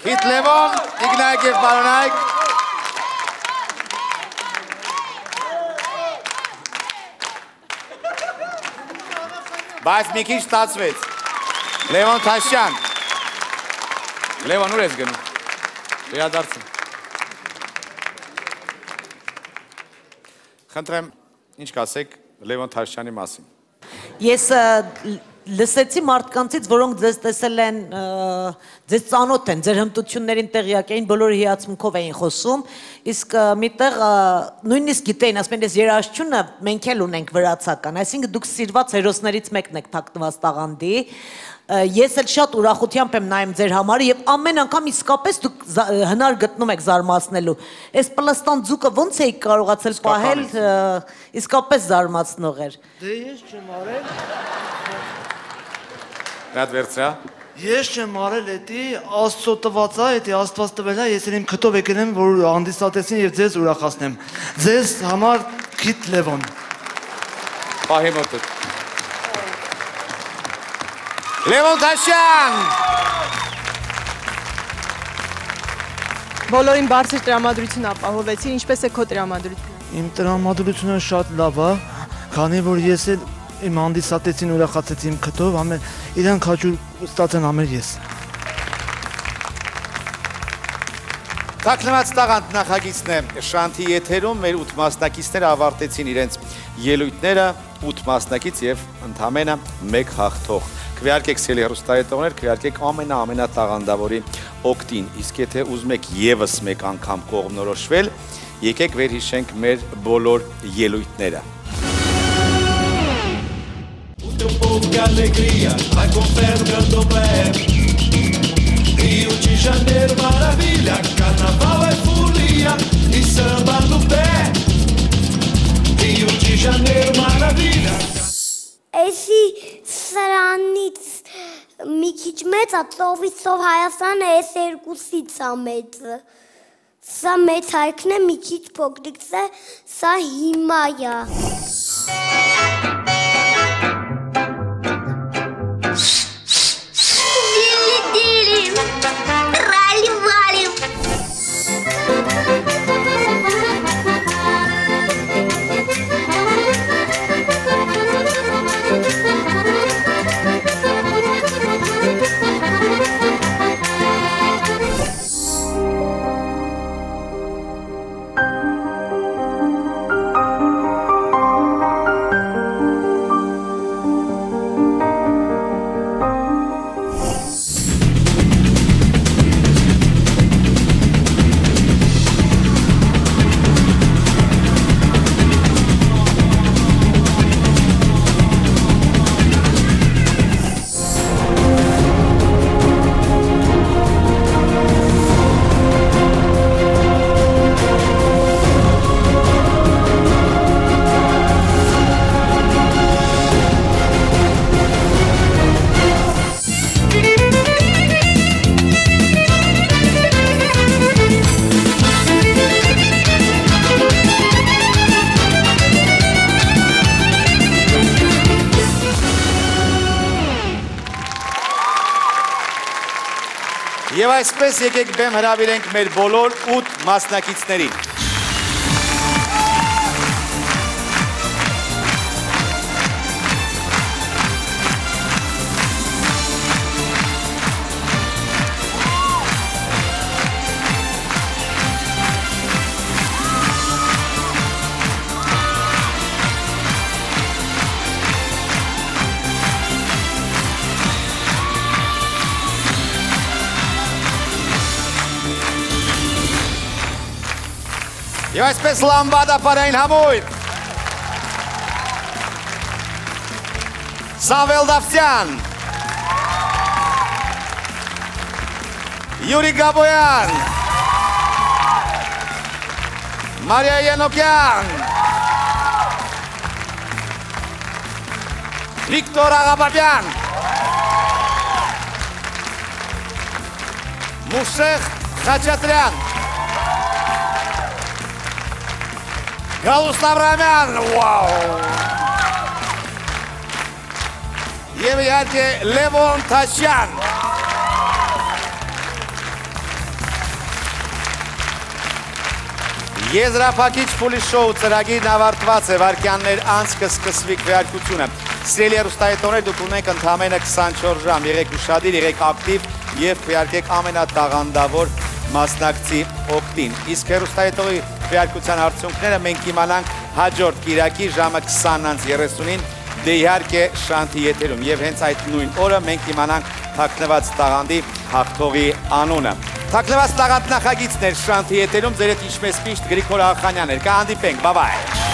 Քիթ Լևոն, Իգնայք եւ պարոնայք։ Բայց մի քիչ ստացվեց։ Լևոն Թաշյան։ Լևոն ուր ես գնում։ Վերադարձին։ Խնդրեմ, ինչ կասեք Լևոն Թաշյանի մասին։ Ես լսեցի մարդկանցից, որոնք ձեզ տեսել են, ձեզ ծանոթ են, ձեր հմտություններին տեղյակ էին, բոլորը հիացմունքով էին խոսում, իսկ միտեղ նույնիսկ գիտեին, ասում են, ես երաժշտությունը մենք էլ ունենք վրացական, այսինքն դուք սիրված հերոսներից մեկն եք թաքնված տաղանդի, ես էլ շատ ուրախությամբ եմ նայում ձեր համար եւ ամեն անգամ իսկապես դուք հնար գտնում եք զարմացնելու։ Այս պլաստան ձուկը ոնց էիք կարողացել պահել, իսկապես զարմացնող էր։ Դե ես չեմ արել։ Ռադ վերցրա։ Ես չեմ արել, էդի Աստծո տված է, էդի Աստված տվել է, ես էլ իմ քթով եկել եմ, որ հանդիսատեսին եւ ձեզ ուրախացնեմ։ Ձեզ համար Քիթ Լևոն։ Պահի մոտդ։ Լևոն Թաշյան։ Բոլորին բարձր տրամադրություն ապահովեցի, ինչպես է քո տրամադրությունը։ Իմ տրամադրությունը շատ լավ է, քանի որ ես էլ իմ հանդիսատեսին ուրախացեցի իմ քթով, իրանք հաջող ստացան ամեր ես։ Թաքնված տաղանդ նախագիծն է Շանթի եթերում, մեր 8 մասնակիցները ավարտեցին իրենց ելույթները, 8 մասնակից եւ ընդամենը 1 հաղթող։ Քվեարկեք սելի հեռուստայետողներ, քվեարկեք ամենատաղանդավորի օգտին, իսկ եթե ուզում եք եւս մեկ անգամ կողմնորոշվել, եկեք վերհիշենք մեր բոլոր ելույթները։ Rio de Janeiro, maravilha, carnaval é folia e samba no pé. Rio de Janeiro, maravilha. Էսի սրանից մի քիչ մեծ է, ծովիցով Հայաստանը էս երկուսից է մեծը։ Սա մեծ հայքն է, մի քիչ փոքրիկ է, սա հիմա է։ Եվ այսպես եկեք բեմ հրավիրենք մեր բոլոր 8 մասնակիցներին։ Եվ այսպես լամբադա պարային համույթ։ Սամվել Դավթյան, Յուրի Գաբոյան, Մարիա Յանոկյան, Վիկտոր Աղաբաբյան, Մուշեղ Խաչատրյան, Գալուստ Աբրամյան, վաու, Եվ իհարկե Լևոն Թաշյան։ Եզրափակիչ փուլի շոու ծրագիրն ավարտված է, վայրկյաններ անց կսկսվի քվեարկությունը։ Սիրելի հեռուստահետողներ, դուք ունեք ընդամենը 24 ժամ, եղեք ուշադիր, եղեք ակտիվ եւ քվեարկեք ամենատաղանդավոր մասնակցի օգտին։ Իսկ հեռուստահետողի քվեարկության արդյունքները մենք կիմանանք հաջորդ կիրակի ժամը 20:30-ին, դե իհարկե Շանթի եթերում, եւ հենց այդ նույն օրը մենք կիմանանք թաքնված տաղանդի հաղթողի անունը։ Թաքնված տաղանդ նախագիծներ Շանթի եթերում, ձեր հետ ինչպես միշտ Գրիգոր Աղախանյանն էր, կհանդիպենք, բայ-բայ։